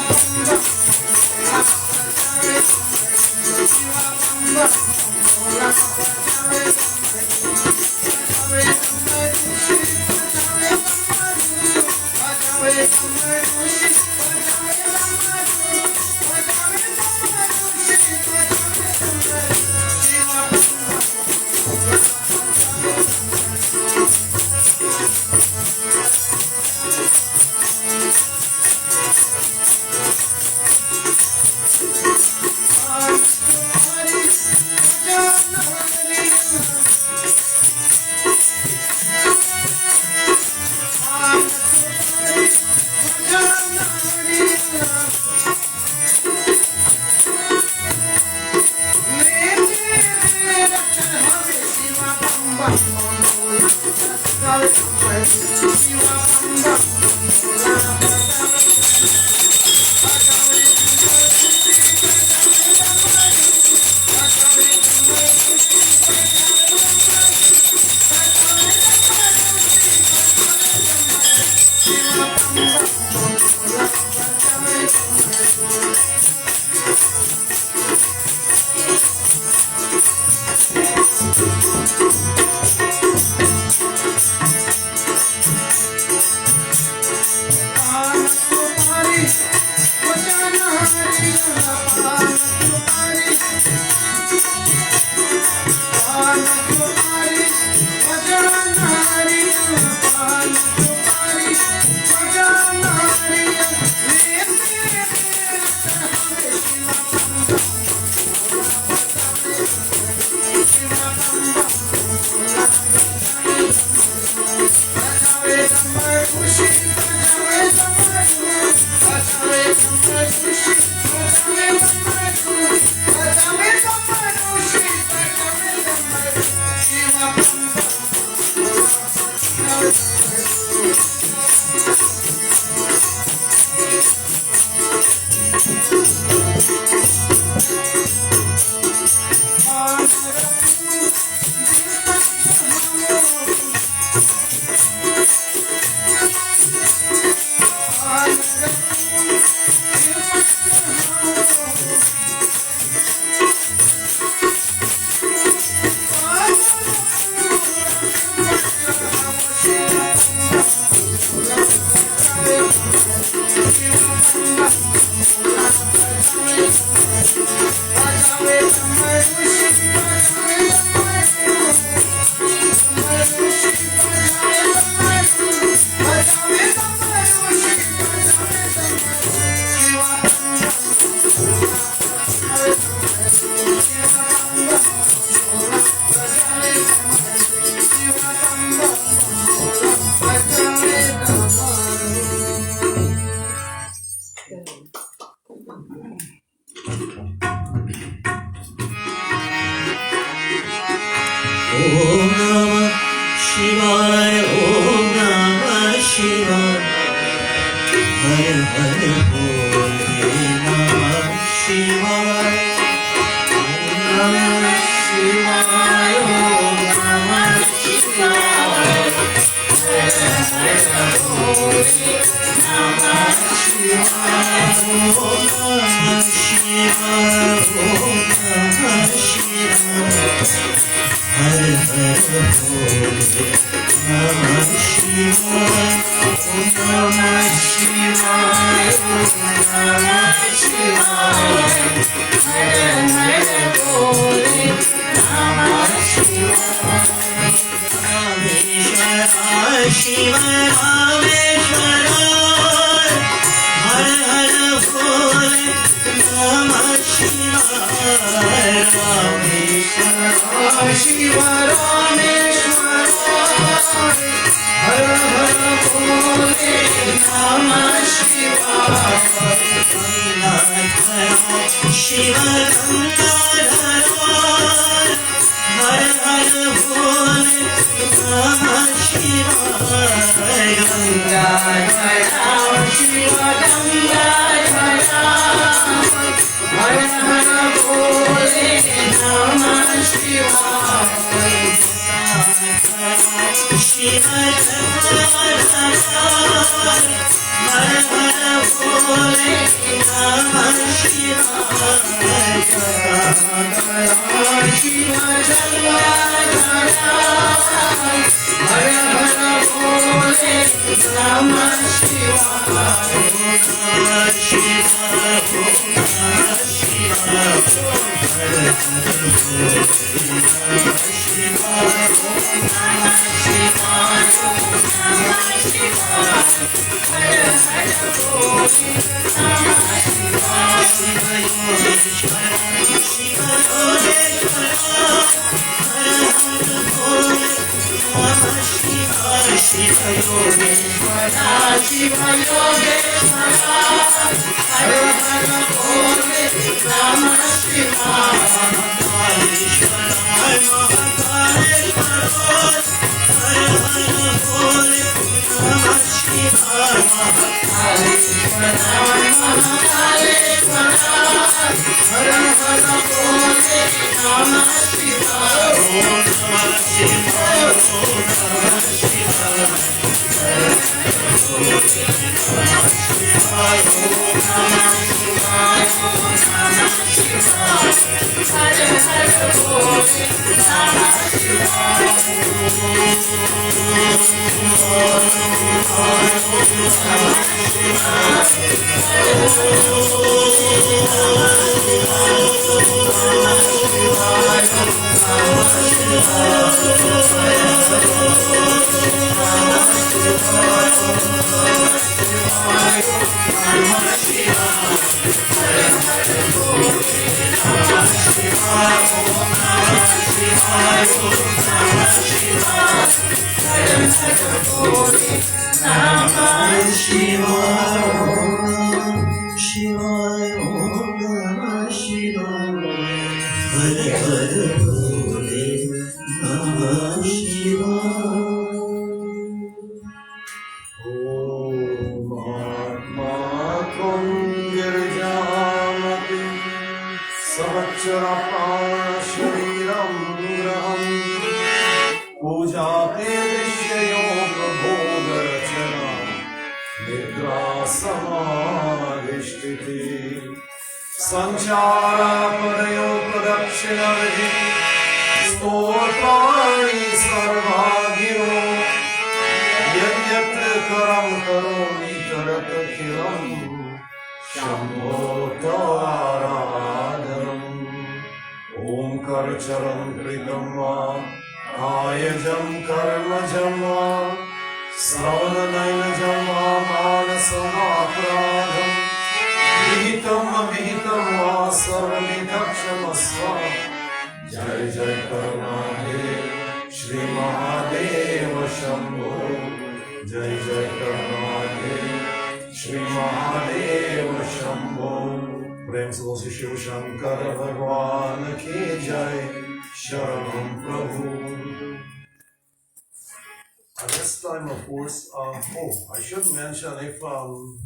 शिवाय ओम नमः शिवाय हर हर भोले नमः शिवाय ओम नमः शिवाय ओम नमः शिवाय हर हर भोले नमः शिवाय ओम नमः शिवाय ओम नमः शिवाय हर हर भोले नमः शिवाय ओम नमः शिवाय ओम नमः शिवाय हर हर भोले नमः शिवाय रामेश्वर शिव रामेश्वर हर हर भोले नमः शिवाय रामेश्वर शिव रामेश्वर हर हर भोले नमः शिवाय शिव गंगाधर हर हर भोले नमः शिवाय गंगाधर शिव गंगाधर हर हर भोले नमः शिवाय शिव हर हर भोले नमः शिवाय शिव हर हर भोले नमः शिवाय शिव हर हर भोले नमः शिवाय नमः शिवाय नमः शिवाय हर हर भोले नमः शिवाय शिव योगेश्वर शिव योगेश्वर हर हर भोले नमः शिवाय शिव योगेश्वर शिव योगेश्वर हर हर भोले नमः शिवाय महाकालेश्वर महाकालेश्वर हर हर भोले नमः शिवाय महाकालेश्वर महाकालेश्वर हर हर भोले नमः शिवाय ओम नमः शिवाय ओम नमः शिवाय हर हर भोले नमः शिवाय ओम नमः शिवाय ओम नमः शिवाय हर हर भोले नमः शिवाय शिवाय ओम नमः शिवाय हर हर भोले नमः शिवाय ॐ आत्मा त्वं गिरिजामति संवत्सरप्राणशरीरं ग्रहम् पूजाते विषयोपभोगरचना निद्रा समाधिष्ठितिः सञ्चारपरयो प्रदक्षिणविधि स्तोत्राणि सर्वागिरो यद्यत् करं करोमि तदखिलं शम्भो त्वाराधनम् ओंकारचरं कृतं वा कायजं कर्मजं वा श्रवणनयनजं वा मानसमापराधम् विहितम् अविहितं वा सर्वमिदं क्षमस्व जय जय करुणादेव श्री महादेव शंभो जय जय करुणादेव श्री महादेव शंभो प्रेम से बोलो शिव शंकर भगवान की जय शरणं प्रभु At this time, of course, I should mention if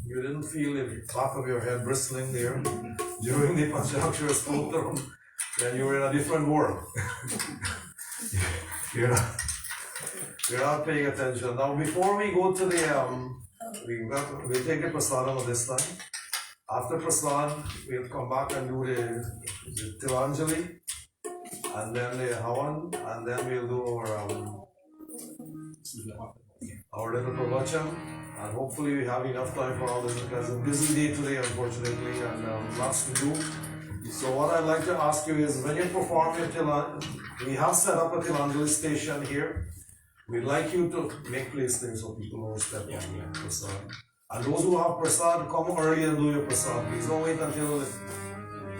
you didn't feel the top of your head bristling there during the Panchakshara Stotram, then you're in a different world. you're, not, you're not paying attention. Now, before we go to the, we'll take the prasadam of this time. After prasad, we'll come back and do the Tilanjali, and then the Havan, and then we'll do our little pravachan, and hopefully we have enough time for all this because it's a busy day today, unfortunately, and lots to do. So what I'd like to ask you is, when you perform your Tilanjali, we have set up a Tilanjali station here. We'd like you to make place there so people know step on the prasad. And those who have prasad, come early and do your prasad. Please don't wait until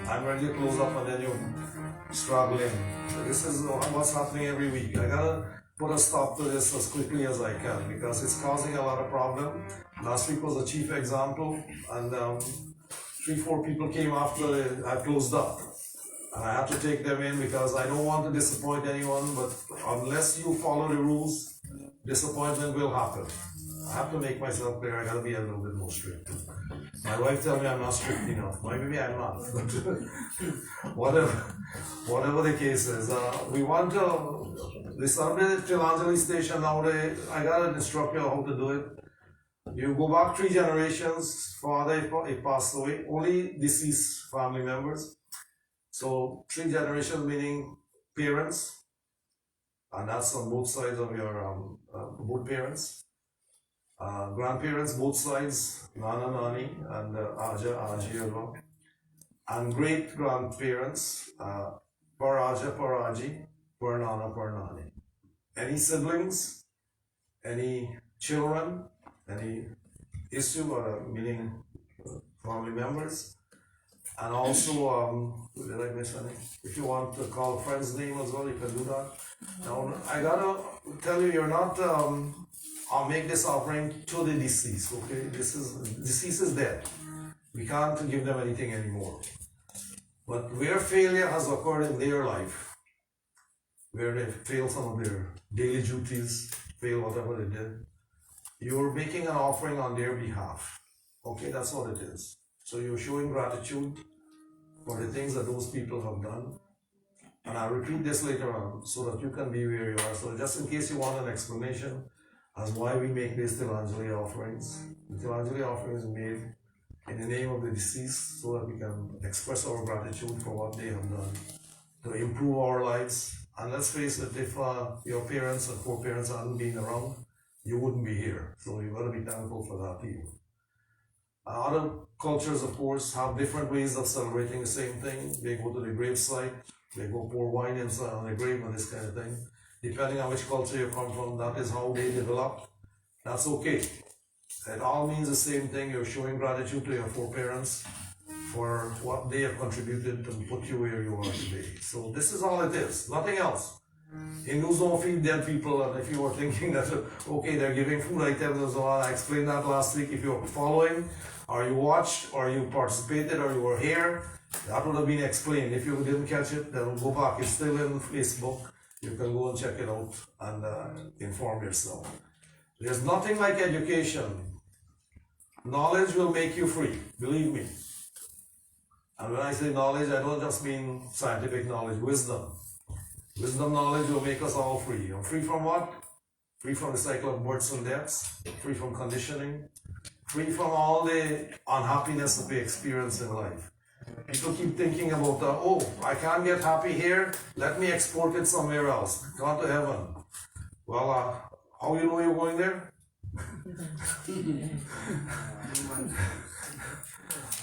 I'm ready to close up and then you struggle in. So this is what's happening every week. I gotta put a stop to this as quickly as I can because it's causing a lot of problem. Last week was a chief example, and 3-4 people came after I closed up. And I had to take them in because I don't want to disappoint anyone, but unless you follow the rules, disappointment will happen. I have to make myself clear, I gotta be a little bit more strict. My wife tells me I'm not strict enough. Maybe I'm not, but whatever the case is, we want to, we started Tilanjali station now, I gotta instruct you how to do it. You go back 3 generations, father he passed away, only deceased family members. So 3 generations meaning parents, and that's on both sides of your both parents. Grandparents, both sides, Nana, Nani, and Aja, Aji as well. And great grandparents, Per Aja, Per Aji, Per Nana, Per Nani. Any siblings, any children, any issue or meaning family members. And also, did I miss any? If you want to call a friend's name as well, you can do that. Now, I gotta tell you, you're not, I'll make this offering to the deceased, okay? Deceased is dead. We can't give them anything anymore. But where failure has occurred in their life, where they fail some of their daily duties, fail whatever they did, you're making an offering on their behalf. Okay, that's what it is. So you're showing gratitude for the things that those people have done. And I'll repeat this later on so that you can be where you are. So just in case you want an explanation as why we make these Tilanjali offerings. The Tilanjali offering is made in the name of the deceased so that we can express our gratitude for what they have done to improve our lives. And let's face it, if your parents or foreparents hadn't been around, you wouldn't be here. So you've got to be thankful for that too. Other cultures, of course, have different ways of celebrating the same thing. They go to the gravesite, they go pour wine inside on the grave and this kind of thing. Depending on which culture you come from, that is how they develop. That's okay. It all means the same thing. You're showing gratitude to your foreparents for what they have contributed to put you where you are today. So this is all it is, nothing else. Hindus don't feed dead people, and if you were thinking that, okay, they're giving food items and so on, I explained that last week. If you're following, or you watched, or you participated, or you were here, that would have been explained. If you didn't catch it, then go back. It's still in Facebook. You can go and check it out and inform yourself. There's nothing like education. Knowledge will make you free, believe me. And when I say knowledge, I don't just mean scientific knowledge, wisdom. Wisdom knowledge will make us all free. And free from what? Free from the cycle of births and deaths, free from conditioning, free from all the unhappiness that we experience in life. People keep thinking about, oh, I can't get happy here, let me export it somewhere else, gone to heaven. Well, how you know you're going there?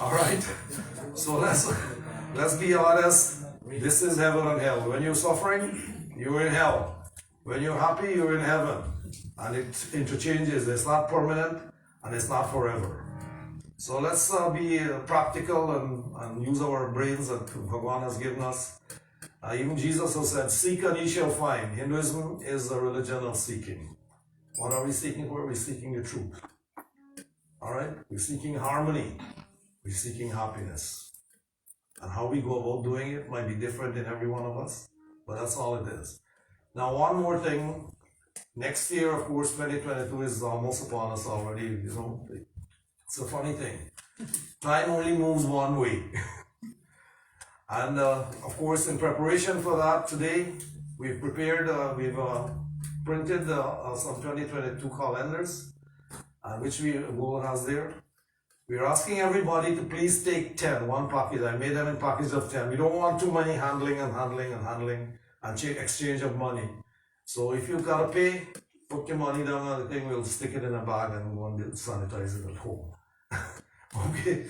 All right, so let's be honest. This is heaven and hell. When you're suffering, you're in hell. When you're happy, you're in heaven. And it interchanges. It's not permanent and it's not forever. So let's be practical and use our brains that Bhagavan has given us. Even Jesus has said, seek and ye shall find. Hinduism is a religion of seeking. What are we seeking for? We're seeking the truth. All right? We're seeking harmony. We're seeking happiness. And how we go about doing it might be different in every one of us, but that's all it is. Now, one more thing. next year, of course, 2022 is almost upon us already, you know. It's a funny thing. Time only moves one way. And of course, in preparation for that today, we've prepared, we've printed some 2022 calendars, which Google has there. We're asking everybody to please take 10, one package. I made them in packages of 10. We don't want too many handling and exchange of money. So if you gotta pay, put your money down on the thing, we'll stick it in a bag and go and sanitize it at home. Okay,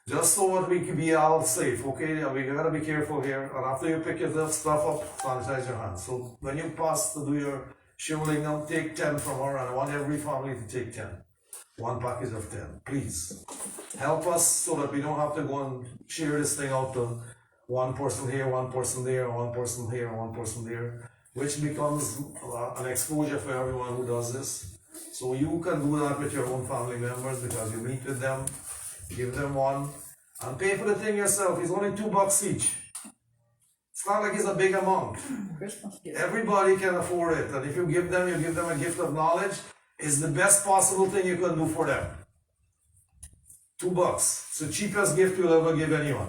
just so that we can be all safe, okay? We gotta be careful here. And after you pick your stuff up, sanitize your hands. So when you pass to do your shivling up, take 10 from her, and I want every family to take 10. One package of 10, please. Help us so that we don't have to go and share this thing out to one person here, one person there, one person here, one person there, which becomes an exposure for everyone who does this. So you can do that with your own family members because you meet with them, give them one, and pay for the thing yourself. It's only $2 each. It's not like it's a big amount. Christmas gift. Everybody can afford it, and if you give them a gift of knowledge. It's the best possible thing you can do for them. $2. It's the cheapest gift you'll ever give anyone.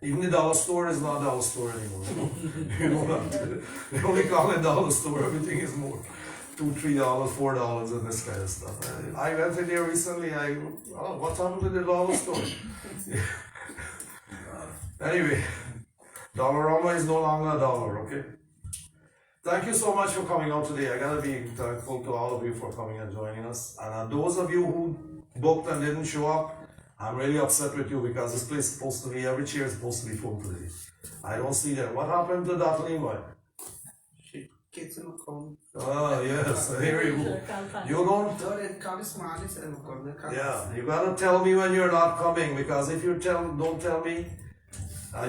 Even the dollar store is not dollar store anymore. You know that. They only call it dollar store. Everything is more $2, $3, $4 and this kind of stuff. I went in there recently. What happened to the dollar store? Anyway, Dollarama is no longer a dollar. Okay. Thank you so much for coming out today. I gotta be thankful to all of you for coming and joining us. And those of you who booked and didn't show up, I'm really upset with you because this place is supposed to be, every chair is supposed to be full today. I don't see that. What happened to that Levi? She gets in the corner. Oh, yes, here you go. You don't, No, they call it smart, in the corner. yeah, you gotta tell me when you're not coming because if you don't tell me,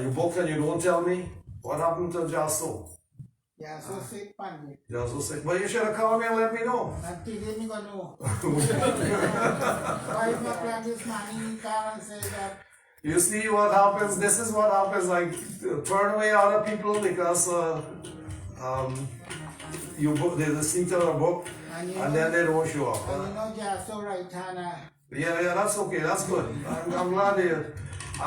you booked and you don't tell me, what happened to Jaso? Yeah, so sick pan. Jaso said, well, you should have called me and let me know. That didn't me gonna know. Why is my plan this morning? Call and say that. You see what happens? This is what happens. Like turn away other people because you book the seats are booked and then they don't show up. And you know, just so right hand. Yeah, that's okay. That's good. I'm glad I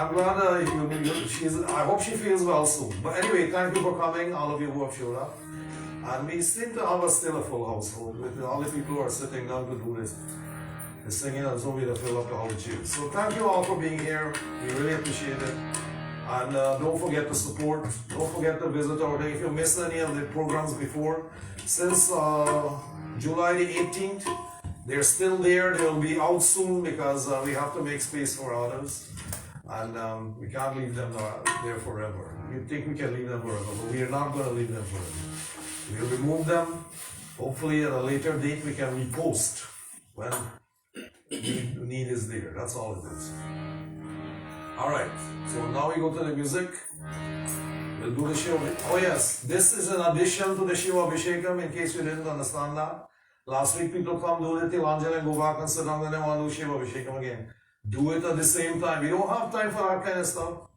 hope she feels well soon. But anyway, thank you for coming, all of you who have showed up. And we seem to have still a full household with all the people who are sitting down to do this singing and so we to fill up all the chairs. So thank you all for being here. We really appreciate it. And don't forget to support. Don't forget to visit our day. If you missed any of the programs before, since July the 18th, they're still there. They'll be out soon because we have to make space for others. And we can't leave them there forever. We think we can leave them forever, but we are not going to leave them forever. We'll remove them. Hopefully at a later date we can repost when need is there. That's all it is. Alright, so now we go to the music. We'll do the Shiva. Oh yes, this is in addition to the Shiva Abhishekam in case you didn't understand that. Last week people come do the Tilanjali and go back and sit down and they want to do Shiva Abhishekam again. Do it at the same time. We don't have time for that kind of stuff.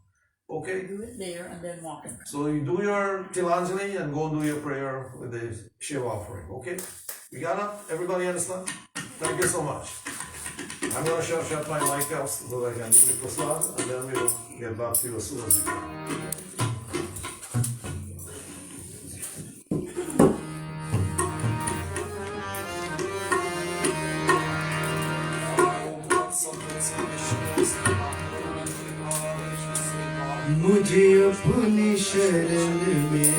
Okay? Do it there and then walk in. So you do your Tilanjali and go and do your prayer with the Shiva offering. Okay? We got it? Everybody understand? Thank you so much. I'm going to shut my mic out so that I can do the prasad and then we'll get back to you as soon as we can. मुझे अपनी शरण में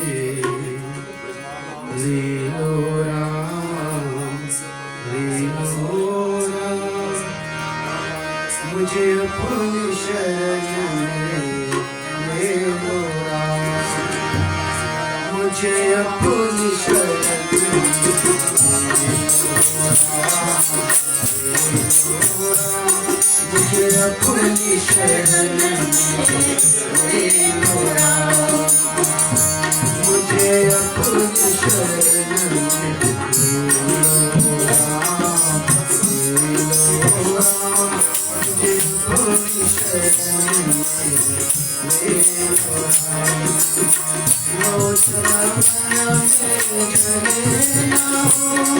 ले लो राम, ले लो राम। मुझे अपनी शरण में ले लो राम, मुझे अपनी शरण में मुझे अपनी शरण में लो राम, मुझे अपनी शरण में लो राम, मुझे अपनी शरण में लो राम। लो शरण में ना हो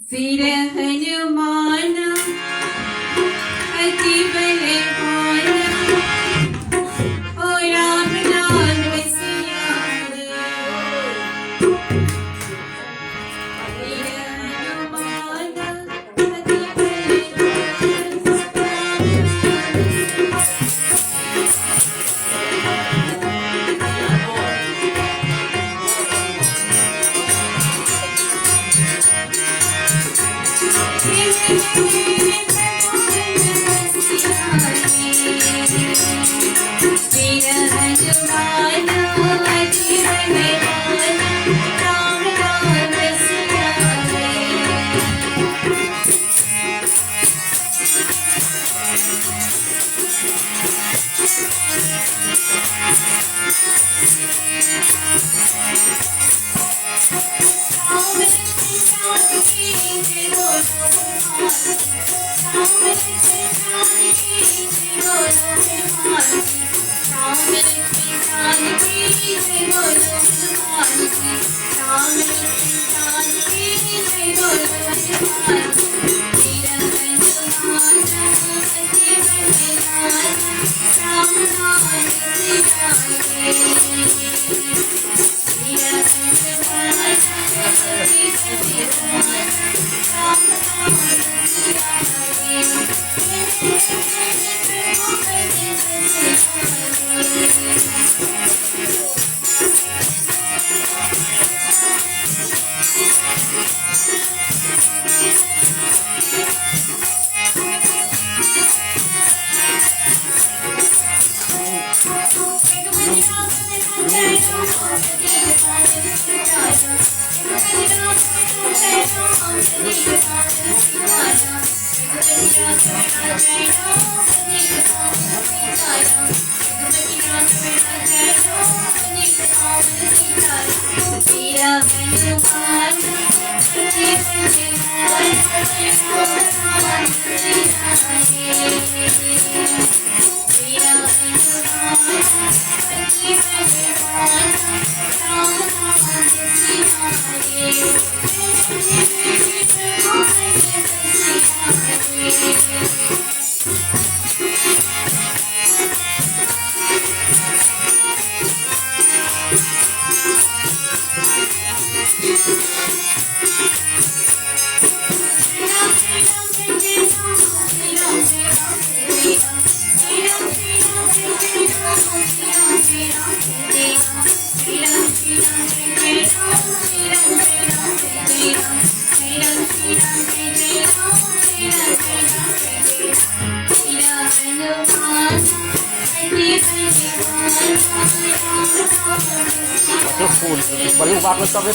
वीर हनुमान अति बलवान ओ राम नाम सियारे वीर हनुमान अति Balik bakit sabi?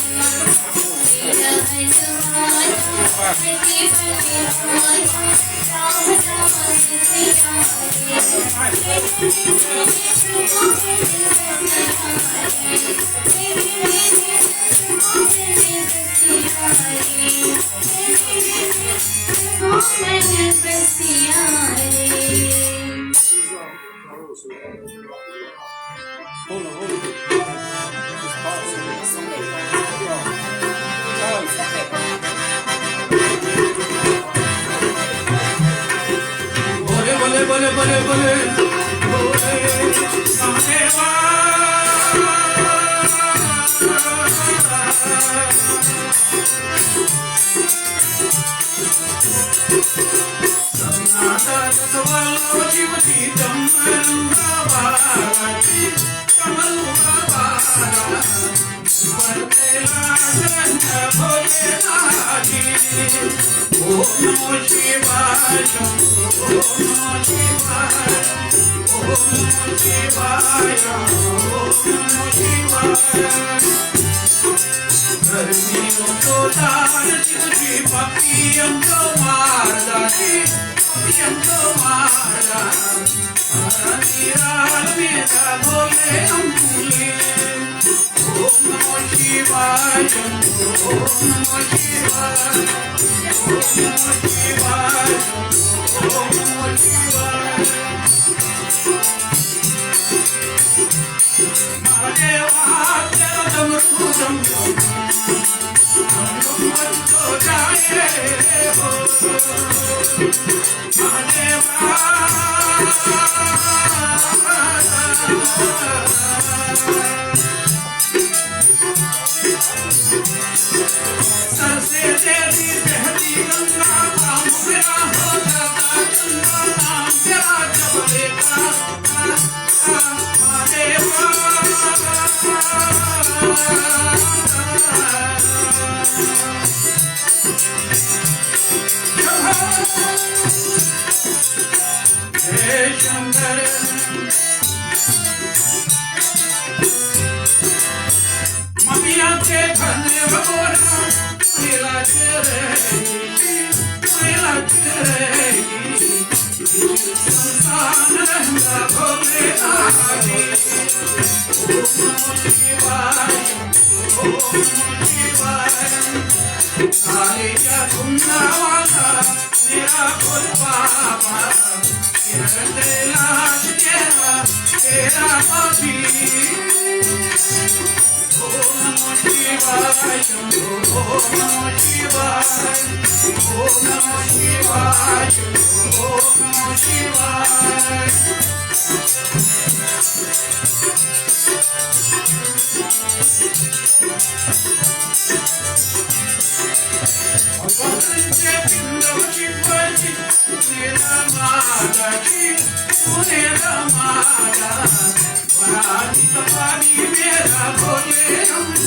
Mera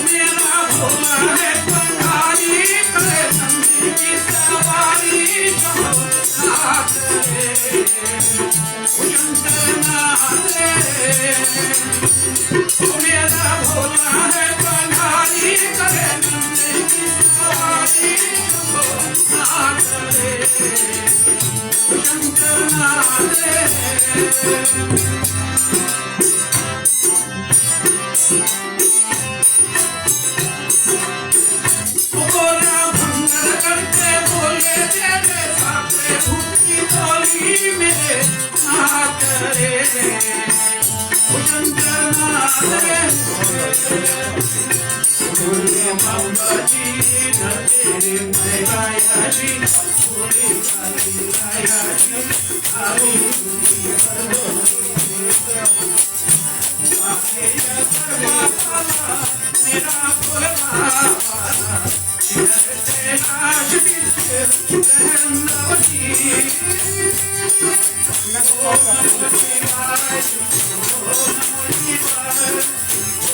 मेरा भोला है पंगाली करे नंदी की सवारी चलो नाथ रे शंकरनाथ रे मेरा भोला है पंगाली करे नंदी की सवारी चलो नाथ रे शंकरनाथ रे बोला भंगर करके बोले तेरे साथे भूखी बोली मेरे नाथ रे शंकरनाथ रे बोले बाबा जी न तेरे मैं गाया जी बोले काली गाया जी आवी दुनी करबो आके करबा पाला मेरा भोला आज बिचे रहनवती ओ नमो शिवाय ओ नमो शिवाय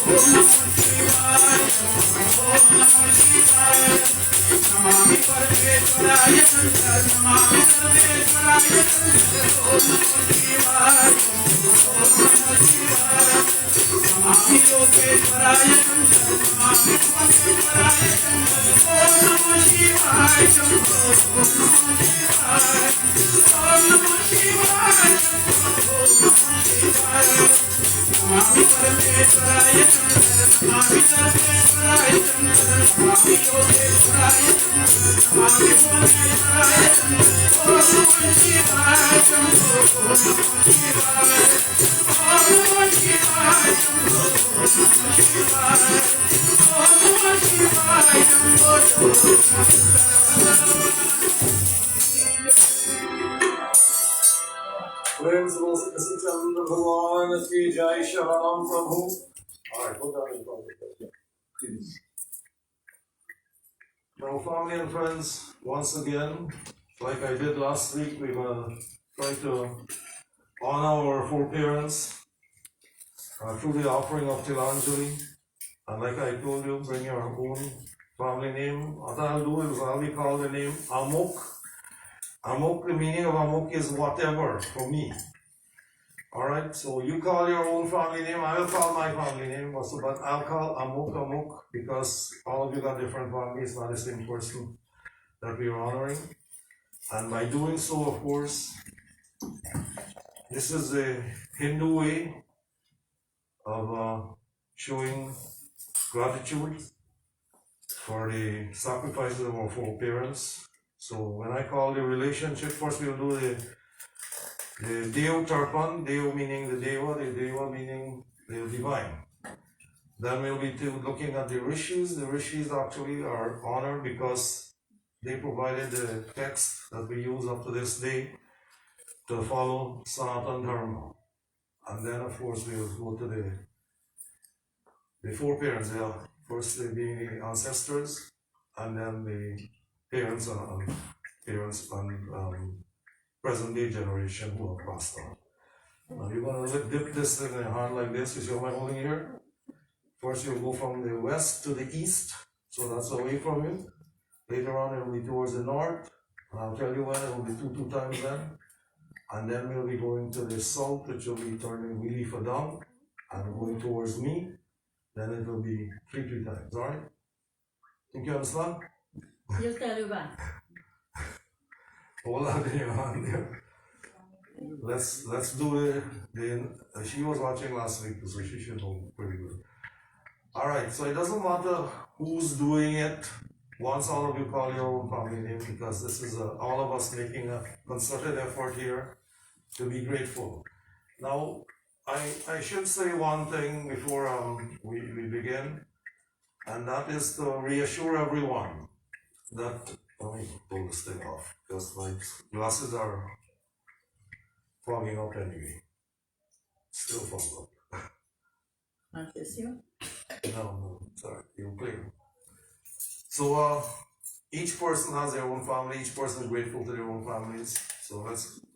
ओ नमो शिवाय ओ नमो शिवाय नमामि परमेश्वराय शंकर नमामि परमेश्वराय शंकर ओ नमो शिवाय ओ नमो शिवाय नमामि योगेश्वराय शंकर नमामि योगेश्वराय शंकर ओ नमो शिवाय शंकर ओ नमो शिवाय ओ नमो शिवाय शंकर ओ नमो शिवाय नमामि परमेश्वराय शंकर नमामि सर्वेश्वराय शंकर नमामि योगेश्वराय शंकर नमामि भुवनेश्वराय शंकर ओ नमो शिवाय शंकर ओ नमो शिवाय ओ नमो शिवाय शंकर ओ नमो शिवाय ओ नमो शिवाय शंकर ओ Friends, will Sri Chandra Bhagwan ki Jai Sharanam Prabhu. Alright, put that in front of you. Please. Now, family and friends, once again, like I did last week, we will try to honor our foreparents through the offering of Tilanjali. And like I told you, bring your own family name. What I'll do is I'll be called the name Amok. Amok, the meaning of Amok is whatever for me. Alright, so you call your own family name, I will call my family name also, but I'll call Amok Amok because all of you got different families, not the same person that we are honoring. And by doing so, of course, this is the Hindu way of showing gratitude for the sacrifices of our foreparents. So when I call the relationship, first we'll do the Dev Tarpan, Dev meaning the Deva meaning the divine. Then we'll be looking at the Rishis. The Rishis actually are honored because they provided the text that we use up to this day to follow Sanatan Dharma. And then of course we'll go to the foreparents, first they being the ancestors, and then the parents and present day generation who have passed on. Now you're going to dip this in your hand like this, you see what I'm holding here? First you'll go from the west to the east, so that's away from you. Later on it will be towards the north, and I'll tell you when, it will be two times then. And then we'll be going to the south, which will be turning wheelie for down, and going towards me, then it will be three times, alright? Think you understand? Just tell you back. Hold that in your hand there. Let's do the she was watching last week, so she should know pretty good. Alright, so it doesn't matter who's doing it, once all of you call your own family name, because this is all of us making a concerted effort here to be grateful. Now, I should say one thing before we begin, and that is to reassure everyone that, let me pull this thing off, because my glasses are fogging up anyway. Still fogged up. Not this you? No, sorry, you're clear. So each person has their own family, each person is grateful to their own families. So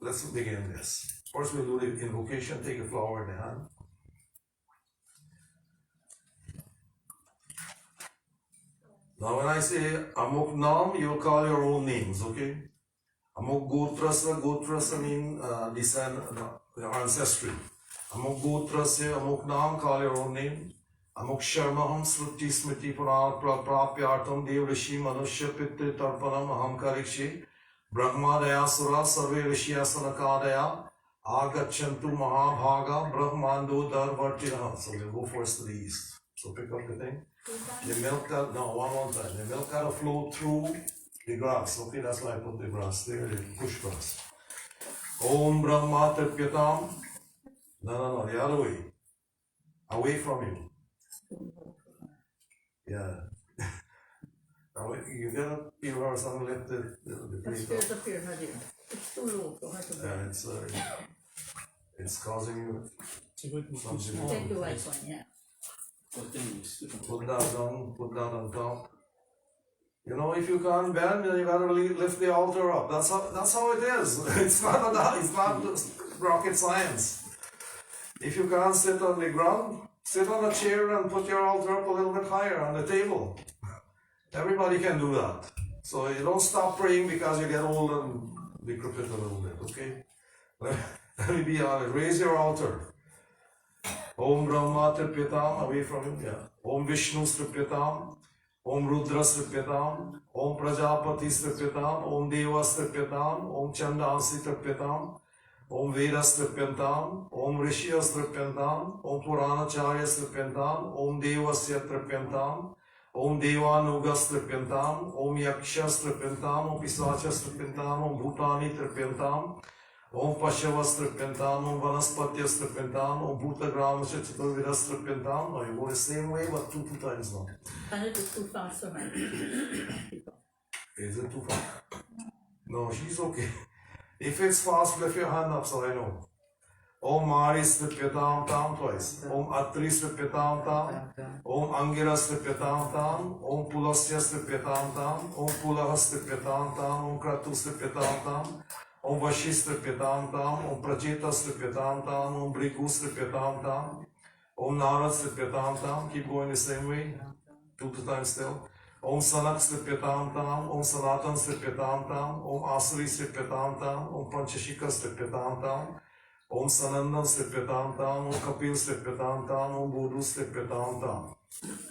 let's begin this. First we'll do the invocation, take a flower in the hand. Now when I say Amok Nam, you'll call your own names, okay? Amok Gotrasa mean descend, your ancestry. Amok Gotrasya, Amok Nam, call your own name. Amok Sharmaham Sruti Smriti Puran Prapyartam Dev Rishi Manushya Pitri Tarpanam Aham Karikshi Brahma Daya Sura Sarve Rishya Sanakadaya Agachantu Mahabhaga Brahmando Darvartinaha. So we'll go first to the east. So pick up the thing. The milk that, no, one more time. The milk gotta flow through the grass. Okay, that's why I put the grass there, the push grass. Om Brahma Tripyatam. No, the other way. Away from you. Yeah. You gotta feel her some lift the The plate spirit up. appeared, my dear. It's too low for her to bear. Yeah, it's causing you something. Take the white one, yeah. Put that down, put that on top. You know, if you can't bend, then you gotta lift the altar up. That's how it is. It's not rocket science. If you can't sit on the ground, sit on a chair and put your altar up a little bit higher on the table. Everybody can do that. So you don't stop praying because you get old and decrepit a little bit, okay? Let me be honest. Raise your altar. Om Brahma Tripyatam, away from him, yeah. Om Vishnu Tripyatam, Om Rudra Tripyatam, Om Prajapati Tripyatam, Om Devas Tripyatam, Om Chandansi Tripyatam, Om Vedas Tripyatam, Om Rishiyas Tripyatam, Om Puranacharyas Tripyatam, Om Devasya Tripyatam, Om Devanugas Tripyatam, Om Yakshas Tripyatam, Om Pisachas Tripyatam, Om Bhutani Tripyatam, Om Pashavas Tripyatam, Om Vanaspatias Tripyatam, Om Bhutagramasya Chaturvidas Tripyatam. Now you go the same way but two times now. And it is too fast for my people. Is it too fast? No, she's okay. If it's fast, lift your hand up so I know. Om Maris Tripyatam Tam twice. Om Atris Tripyatam Tam. Om Angiras Tripyatam Tam. Om Pulasyas Tripyatam Tam. Om Pulahas Tripyatam Tam. Om Kratus Tripyatam Tam. Om Vashis Tripyatam Tam. Om Prachetas Tripyatam Tam. Om Brigus Tripyatam Tam. Om Narad Tripyatam Tam. Keep going the same way. Two times still. Om Sanak Tripyatam Tam. Om Sanatan Tripyatam Tam. Om Asri Tripyatam Tam. Om Panchashikas Tripyatam Tam. Om Sanandam Tripyatam Tam. Om Kapil Tripyatam Tam. Om Bodhu Tripyatam Tam.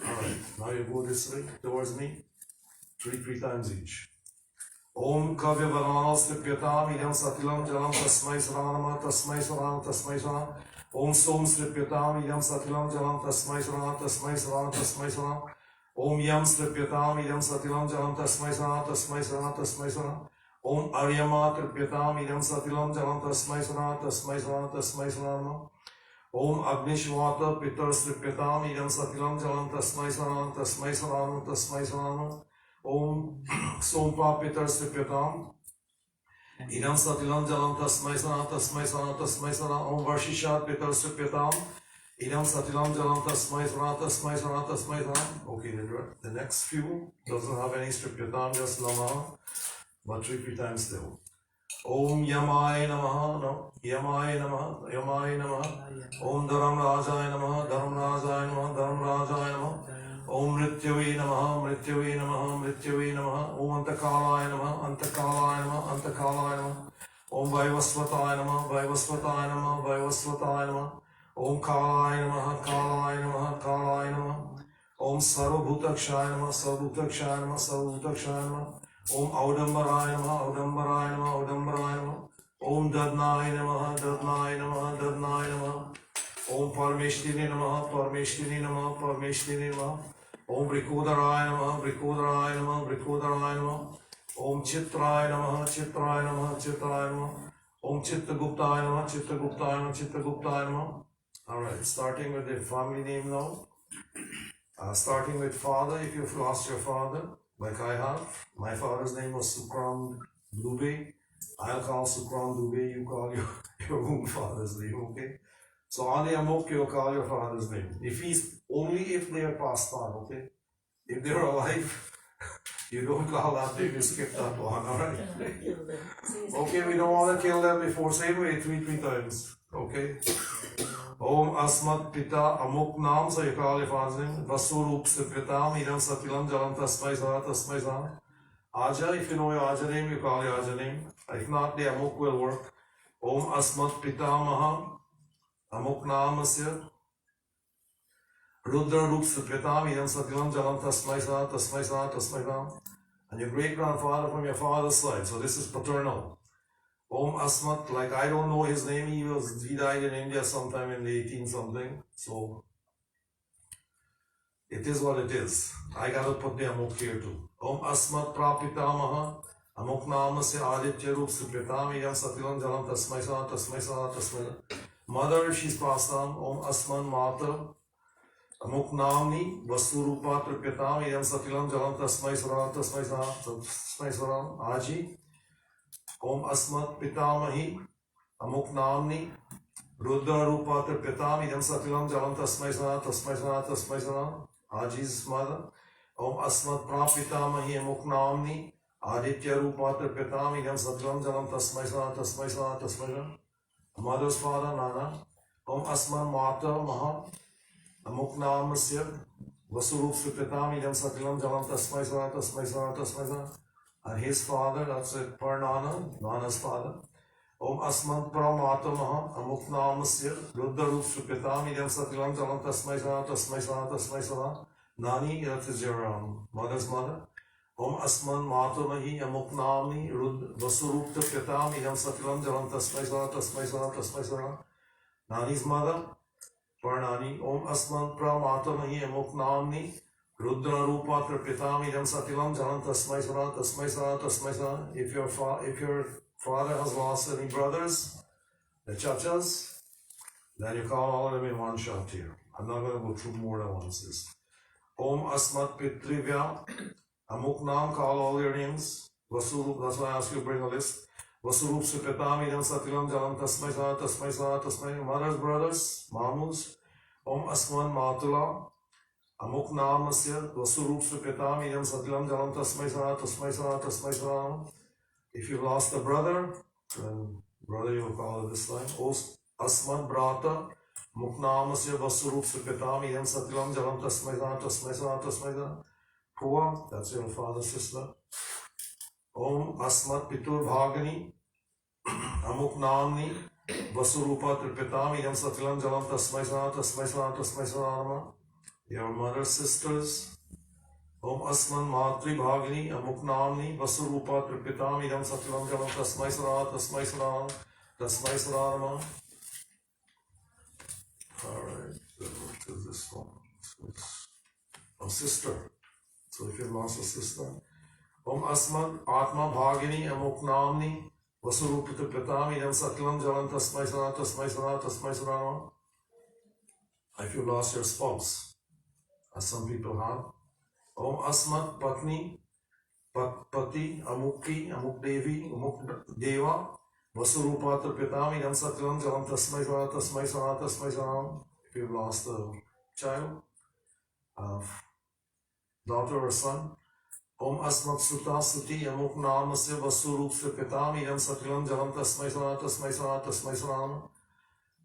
Alright, now you go this way towards me. Three times each. Om Kavya Varanas Tripyatam Idam Satilam Jalam Tasmai Saranama Tasmai Saran Tasmai Saran. Om Som Tripyatam Idam Satilam Jalam Tasmai Saran Tasmai Saran Tasmai Saran. Om Yam Tripyatam Idam Satilam Jalam Tasmai Saran Tasmai Saran Tasmai Saran. Om Aryama Tripyatam Idam Satilam Jalam Tasmai Saran Tasmai Saran Tasmai Saran. Om Agnishwata Pitars Tripyatam Idam Satilam Jalam Tasmai Saran Tasmai Saran Tasmai Saran. Om Sompa Pitars Tripyatam Idam Satilam Jalam Tasmai Saran Tasmai Saran Tasmai Saran. Om Varshishat Pitars Tripyatam Idam Satilam Jalam Tasmai Saran Tasmai Saran Tasmai Saran. Okay, the next few doesn't have any Tripyatam, just Lama, but three times still. Om Yamai Namaha, no, Yamai Namaha, Yamai Namaha. Om Dharam Rajai Namaha, Dharam Rajai Namaha, Dharam Rajai Namaha. Om Mrityave Namaha, Mrityave Namaha, Mrityave Namaha. Om Antakalaya Namaha, Antakalaya Namaha, Antakalaya Namaha. Om Vaivasvataya Namaha, Vaivasvataya Namaha, Vaivasvataya Namaha. Om Kalaya Namaha, Kalaya Namaha, Kalaya Namaha. Om Sarvabhutakshaya Namaha, Sarvabhutakshaya Namaha, Sarvabhutakshaya Namaha. Om Audambaraya Namaha, Audambaraya Namaha, Audambaraya Namaha. Om Dadnaya Namaha, Dadnaya Namaha, Dadnaya Namaha. Om Parmeshtini Namaha, Parmeshtini Namaha, Parmeshtini Namaha. Om Brikodaraya Namaha, Brikodaraya Namaha, Brikodaraya Namaha. Om Chitraya Namaha, Chitraya Namaha, Chitraya Namaha. Om Chittaguptaya Namaha, Chittaguptaya Namaha, Chittaguptaya Namaha. Alright, starting with the family name now. Starting with father, if you've lost your father, like I have. My father's name was Sukram Dubey. I'll call Sukram Dubey, you call your own father's name, okay? So on the Amok, you'll call your father's name. Only if they are passed on, okay? If they're alive, You don't call that name, you skip that one, alright? Cannot kill them. Okay, we don't want to kill them before, say it three times. Okay? Om Asmat Pita Amuk Nam, so you call your father's name. Vasurup Sipitam, Idam Satilam Jalam Tasmai Sara Tasmai Sara. Aja, if you know your Aja name, you call your Aja name. If not, the Amuk will work. Om Asmat Pita Maha Amuk Nam Asya. Rudra Rup Sipitam, Idam Satilam Jalam Tasmai Sara Tasmai Sara Tasmai Sara. And your great grandfather from your father's side, so this is paternal. Om Asmat, like I don't know his name, he died in India sometime in the 18 something, so it is what it is. I gotta put the Amuk here too. Om Asmat Prapitamaha Amuk Namasya Aditya Rup Supritam Yam Satilam Jalam Tasmai Sara Tasmai Sara Tasmai. Mother, she's passed on. Om Asman Mata Amuk Namni Vasturupa Tripitam Yam Satilam Jalam Tasmai Sara Tasmai Sara Tasmai Sara Aji. Om Asmat Pitamahi Amuk Namni Rudra Rupa Tripitam Idam Satilam Jalam Tasmai Sara Tasmai Sara Tasmai Sara Aji's mother. Om Asmat Prapitamahi Amuk Namni Aditya Rupa Tripitam Idam Satilam Jalam Tasmai Sara Tasmai Sara Tasmai Sara. Mother's father Nana. Om Asman Mata Maha Amuk Namasya Vasurup Supitam Idam Satilam Jalam Tasmai Sara Tasmai Sara Tasmai Sara. And his father, that's it, Parnana, Nana's father. Om Asman Pramatamaha Amuk Namasya Rudra Rup Supitam Idam Satilam Jalam Tasmai Sara Tasmai Sara Tasmai Sara. Nani, that is your mother's mother. Om Asman Matamahi Amuk Namni Vasurup Pitam Idam Satilam Jalam Tasmai Sara Tasmai Sara Tasmai Sara. Nani's mother, Parnani. Om Asman Pramatamahi Amuk Namni Rudra Rupa Tripitam Idam Satilam Jalam Tasmai Sara Tasmai Sara Tasmai Sara. If your father has lost any brothers, the chachas, then you call all of them in one shot here. I'm not going to go through more than once this. Om Asmat Pitrivya Amuk Nam, call all your names. Vasurup, that's why I ask you to bring a list. Vasurup Supitam Idam Satilam Jalam Tasmai Sara Tasmai Sara Tasmai. Mother's brothers, Mamus. Om Asman Matula Amuk Namasya Vasurup Supitam Idam Satilam Jalam Tasmai Sara Tasmai Sara Tasmai Sara. If you lost a brother, then brother you will call it this time. Asman Brata Amuk Namasya Vasurup Supitam Idam Satilam Jalam Tasmai Sara Tasmai Sara Tasmai Sara. Pua, that's your father's sister. Om Asmat Pitur Bhagani Amuk Namni Vasurupa Tripitam Idam Satilam Jalam Tasmai Sara Tasmai Sara Tasmai Sara. Your mother's sisters. Om Asman Matri Bhagini Amuk Namni Vasurupa Tripitam Idam Satilam Jalam Tasmai Sara Tasmai Sara Tasmai Sara. Alright, what is this one? A sister. So if you lost a sister. Om Asman Atma Bhagini Amuk Namni Vasurupa Tripitam Idam Satilam Jalam Tasmai Sara Tasmai Sara Tasmai Sara. If you lost your spouse, as some people have. Om Asmat Patni Pati Amukki Amuk Devi Amuk Deva Vasurupa Tripitam Idam Satilam Jalam Tasmai Sara Tasmai Sara Tasmai Sara. If you've lost a child, daughter or son. Om Asmat Sutta Suti Amuk Namasya Vasurup Tripitam Idam Satilam Jalam Tasmai Sara Tasmai Sara Tasmai Sara.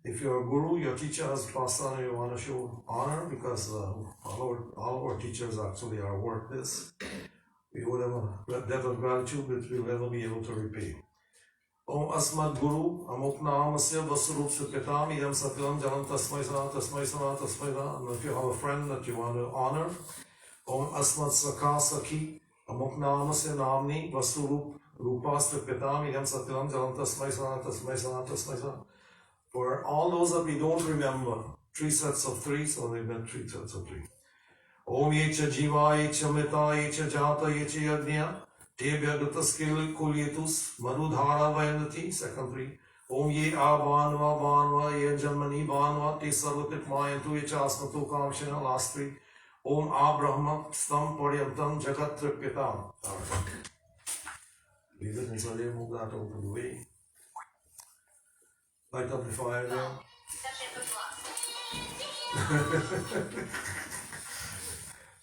If you're a guru, your teacher has passed on and you want to show honor, because all our teachers actually are worth this. We would have a debt of gratitude which we'll never be able to repay. Om Asmat Guru Amuk Namasya Vasurup Supitam Idam Satilam Jalam Tasmai Sara Tasmai Sara Tasmai Sara. And if you have a friend that you want to honor, Om Asmat Sakha Sakhi Amuk Namasya Namni Vasurup Rupas Tripitam Idam Satilam Jalam Tasmai Sara Tasmai Sara Tasmai Sara. For all those that we don't remember, 3 sets of 3, so they meant 3 sets of 3. Om Yecha Jiva Yecha Mita Yecha Jata Yecha Yajna Tebya Dutaskil Kulyetus Marudhara Vayanati, second 3. Om Ye Abanva Banva Ye Janmani Banva Te Sarvatit Mayantu Yecha Asmatu Kamshana, last 3. Om Abrahma Stam Padyantam Jagat Tripitam. Alright. Leave it until they move that out of the way. Light up the fire there.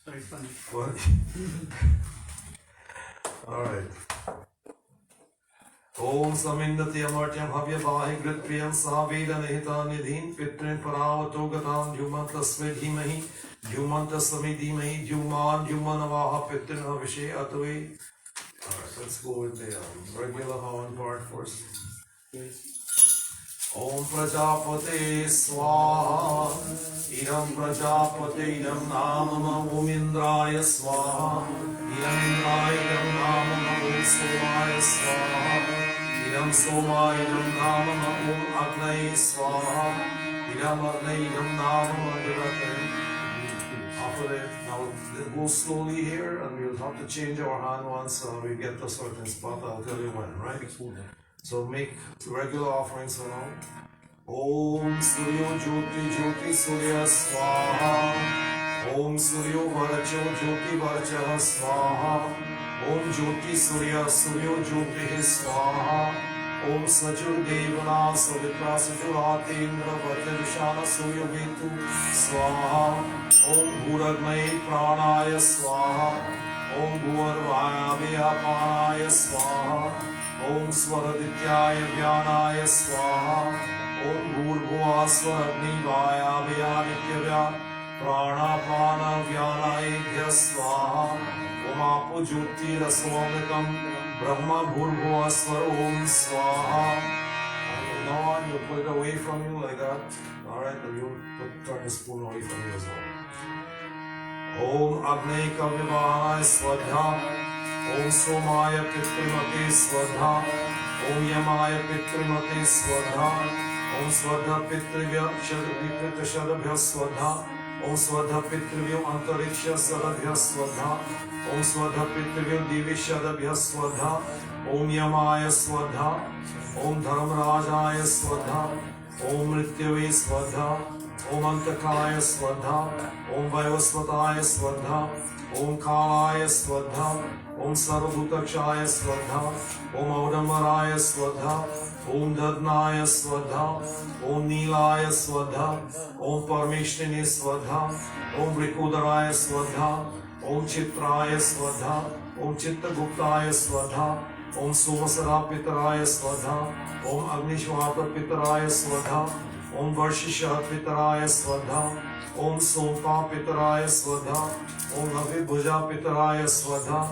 Sorry, funny. What? Alright. Om Samindati Amartyam Havya Bahi Grit Priyam Saveda Nihita Nidhin Pitrin Paravato Gatam Dhumanta Svedhimahi Dhumanta Samidhimahi Dhumanavaha Pitrin Havishe Atave. Alright, let's go with the regular Havan part first. Om Prajapate Swaha Idam Prajapate Idam Namama Om Indraya Swaha Idam Indraya Idam Namama Om Somaya Swaha Idam Somaya Idam Namama Om Agnaya Swaha Idam Agnaya Idam Namama Virataya. After that, now go slowly here and we'll have to change our hand once we get to a certain spot. I'll tell you when, right? So make regular offerings for now. Om Suryo Jyoti Jyoti Surya Swaha Om Suryo Varacho Jyoti Varacha Swaha Om Jyoti Surya Suryo Jyoti Swaha Om Sajur Devana Savitra Sajurati Indra Vajrishana Suryo Vintu Swaha Om Bhuragmai Pranaya Swaha Om Bhurvaya Panaya Swaha Om Swaradityaya Vyanaya Swaha Om Bhurbhuva Swaragni Vaya Vyanityavya Pranapana Vyanayabhya Swaha Om Apo Jyoti Rasomritam Brahma Bhurbhuva Swar Om Swaha. And from now on you put it away from you like that. Alright, and you turn the spoon away from you as well. Om Agni Kavivahaya Swadha Om Somaya Pitrimate Swadha Om Yamaya Pitrimate Swadha Om Swadha Pitrivya Shadvikrita Shadabhya Swadha Om Swadha Pitrivya Antariksha Sadabhya Swadha Om Swadha Pitrivya Divi Shadabhya Swadha Om Yamaya Swadha Om Dharmarajaya Swadha Om Mrityave Swadha Om Antakaya Swadha Om Vaivasvataya Swadha Om Kalaya Swadha Om Sarvabhutakshaya Swadha Om Audambaraya Swadha Om Dadnaya Swadha Om Nilaya Swadha Om Parmeshtini Swadha Om Vrikudaraya Swadha Om Chitraya Swadha Om Chittaguptaya Swadha Om Somasara Pitaraya Swadha Om Agnishwata Pitaraya Swadha Om Varshisha Pitaraya Swadha Om Sompa Pitaraya Swadha Om Avibhuja Pitaraya Swadha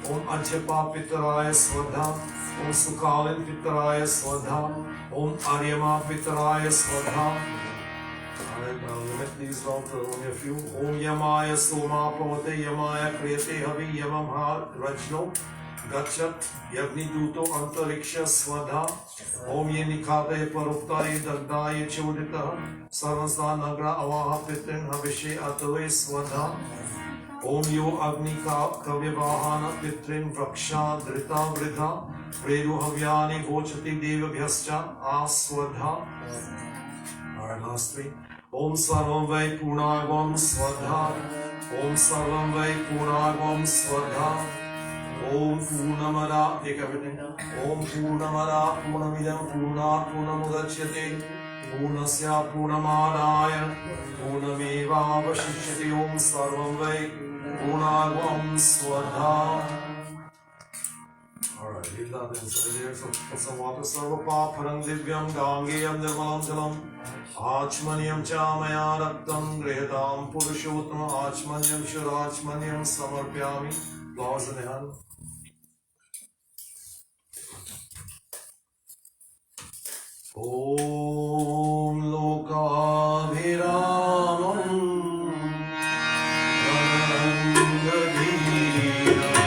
Om Ajapa Pitaraya Swadha Om Sukalin Pitaraya Swadha Om Aryama Pitaraya Swadha. Alright, now limit these down to only a few. Om Yamaya Soma Pavate Yamaya Kriyate Havi Yamam Ha Rajno Gachat Yagni Duto Antariksha Swadha Om Yenikate Paruptaye Dagdaye Chodita Sarvasna Nagra Avaha Pitrin Havishe Atave Swadha Om Yo Agni Kavyavahana Pitrin Vraksha Drita Vridha Predu Havyani Vochati Devabhyascha Aswadha. Alright, last three. Om Sarvam Vai Purnagvam Swadha Om Sarvam Vai Purnagvam Swadha Om Purnamada, take everything. Om Purnamada, Purnamidam, Purnat, Purnamudachyate, Purnasya, Purnamadaya, Purnameva, Vashishyate, Om Sarvam Vai, Purnagvam Swadha. Alright, leave that inside there. So put some water. Sarvapa, Parang Divyam, Gangeyam, Nirmalam Jalam, Achmanyam Chamaya Raktam, Grehatam, Purushottama, Achmanyam Shurachmanyam, Samarpyami. Flowers in the hand. Om Lokabhiramam Rangadhiram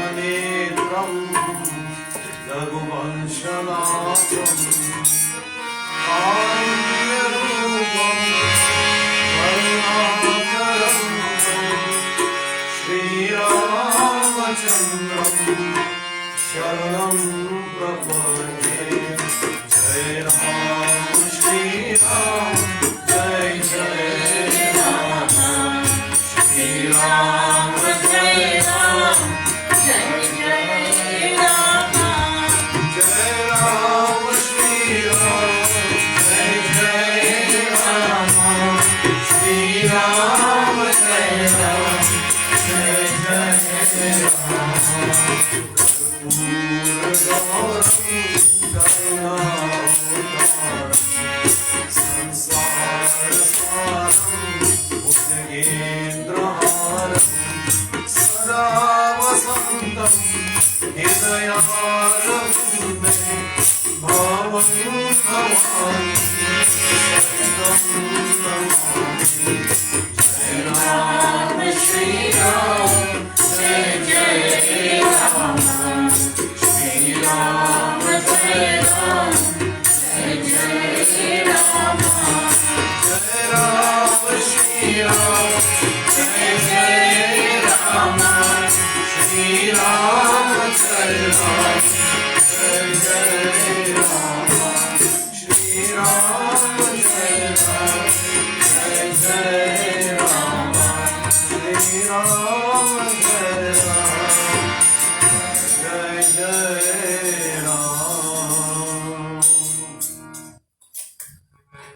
Rajivanetram Raghuvanshanatham Aryarupam Varnakaram Shri Ramachandram Sharanam Prabhade Jai Ram Shri Ram Jai Jai Rama Shri Ram Jai Ram Jai Jai Rama Jai Ram Shri Ram Jai Jai Rama Shri Ram Jai Ram Jai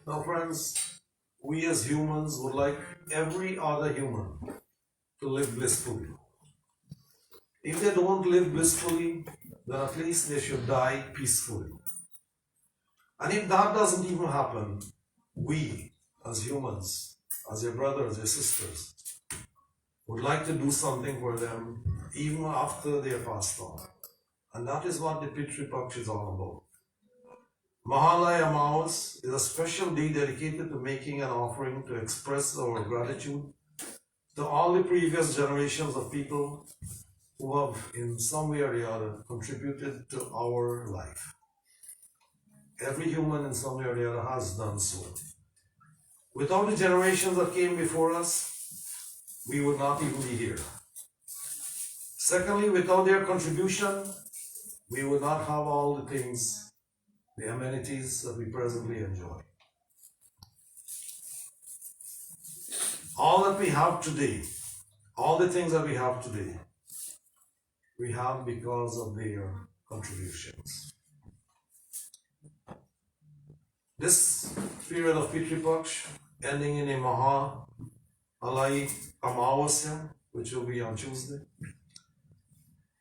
Now, friends, we as humans would like every other human to live blissfully. If they don't live blissfully, then at least they should die peacefully. And if that doesn't even happen, we as humans, as your brothers, your sisters, would like to do something for them even after they are passed on. And that is what the Pitri Paksh is all about. Mahalaya Amawas is a special day dedicated to making an offering to express our gratitude to all the previous generations of people who have in some way or the other contributed to our life. Every human in some way or the other has done so. Without the generations that came before us, we would not even be here. Secondly, without their contribution, we would not have all the things, the amenities that we presently enjoy. All that we have today, all the things that we have today, we have because of their contributions. This period of Pitri Paksh, ending in a Maha Alai Amavasya, which will be on Tuesday,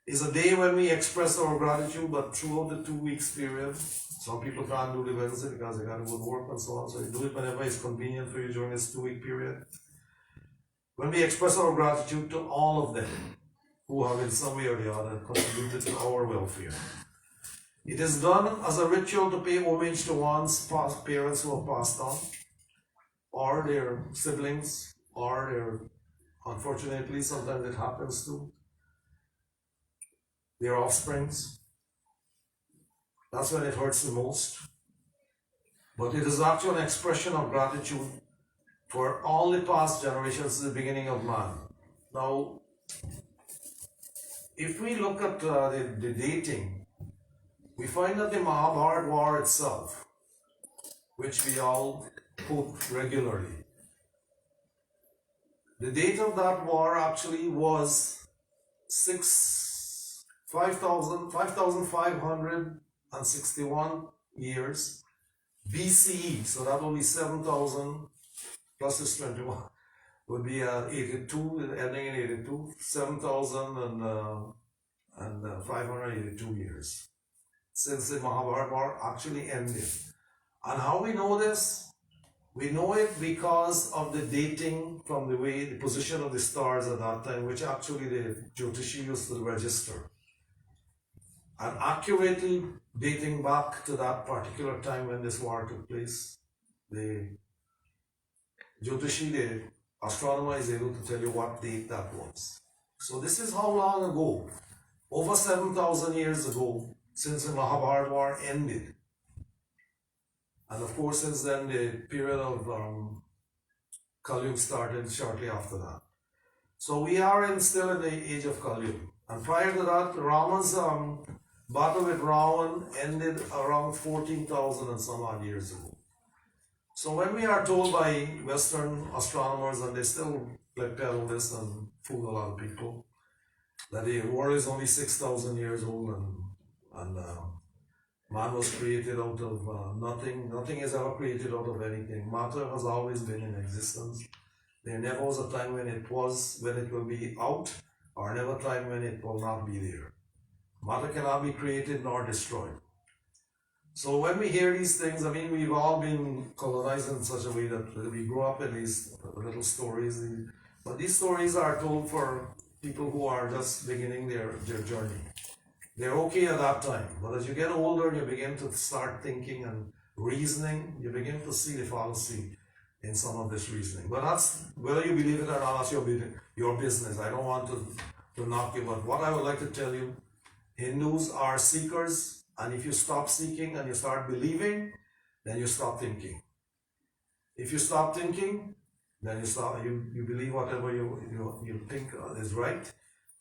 is a day when we express our gratitude, but throughout the 2 weeks period, some people can't do the Wednesday because they got to go to work and so on, so you do it whenever it's convenient for you during this 2-week period. When we express our gratitude to all of them who have in some way or the other contributed to our welfare. It is done as a ritual to pay homage to one's past parents who have passed on, or their siblings, or their, unfortunately, sometimes it happens to their offsprings. That's when it hurts the most. But it is actually an expression of gratitude for all the past generations since the beginning of man. Now, if we look at the dating, we find that the Mahabharata war itself, which we all quote regularly, the date of that war actually was 5,561 years BCE, so that will be 7,000 plus this 21 would be 82, ending in 82, 7,582 years since the Mahabharata war actually ended. And how we know this? We know it because of the dating from the way, the position of the stars at that time, which actually the Jyotishi used to register. And accurately dating back to that particular time when this war took place, the Jyotishi, the astronomer, is able to tell you what date that was. So this is how long ago, over 7,000 years ago, since the Mahabharata war ended. And of course, since then, the period of Kali Yuga started shortly after that. So we are still in the age of Kali Yuga. And prior to that, Rama's battle with Ravan ended around 14,000 and some odd years ago. So when we are told by Western astronomers, and they still peddle this and fool a lot of people, that the war is only 6,000 years old and man was created out of nothing. Nothing is ever created out of anything. Matter has always been in existence. There never was a time when it will be out, or never time when it will not be there. Matter cannot be created nor destroyed. So when we hear these things, I mean, we've all been colonized in such a way that we grow up in these little stories. But these stories are told for people who are just beginning their journey. They're okay at that time. But as you get older and you begin to start thinking and reasoning, you begin to see the fallacy in some of this reasoning. But that's, whether you believe it or not, that's your business. I don't want to knock you, but what I would like to tell you, Hindus are seekers, and if you stop seeking and you start believing, then you stop thinking. If you stop thinking, then you believe whatever you think is right,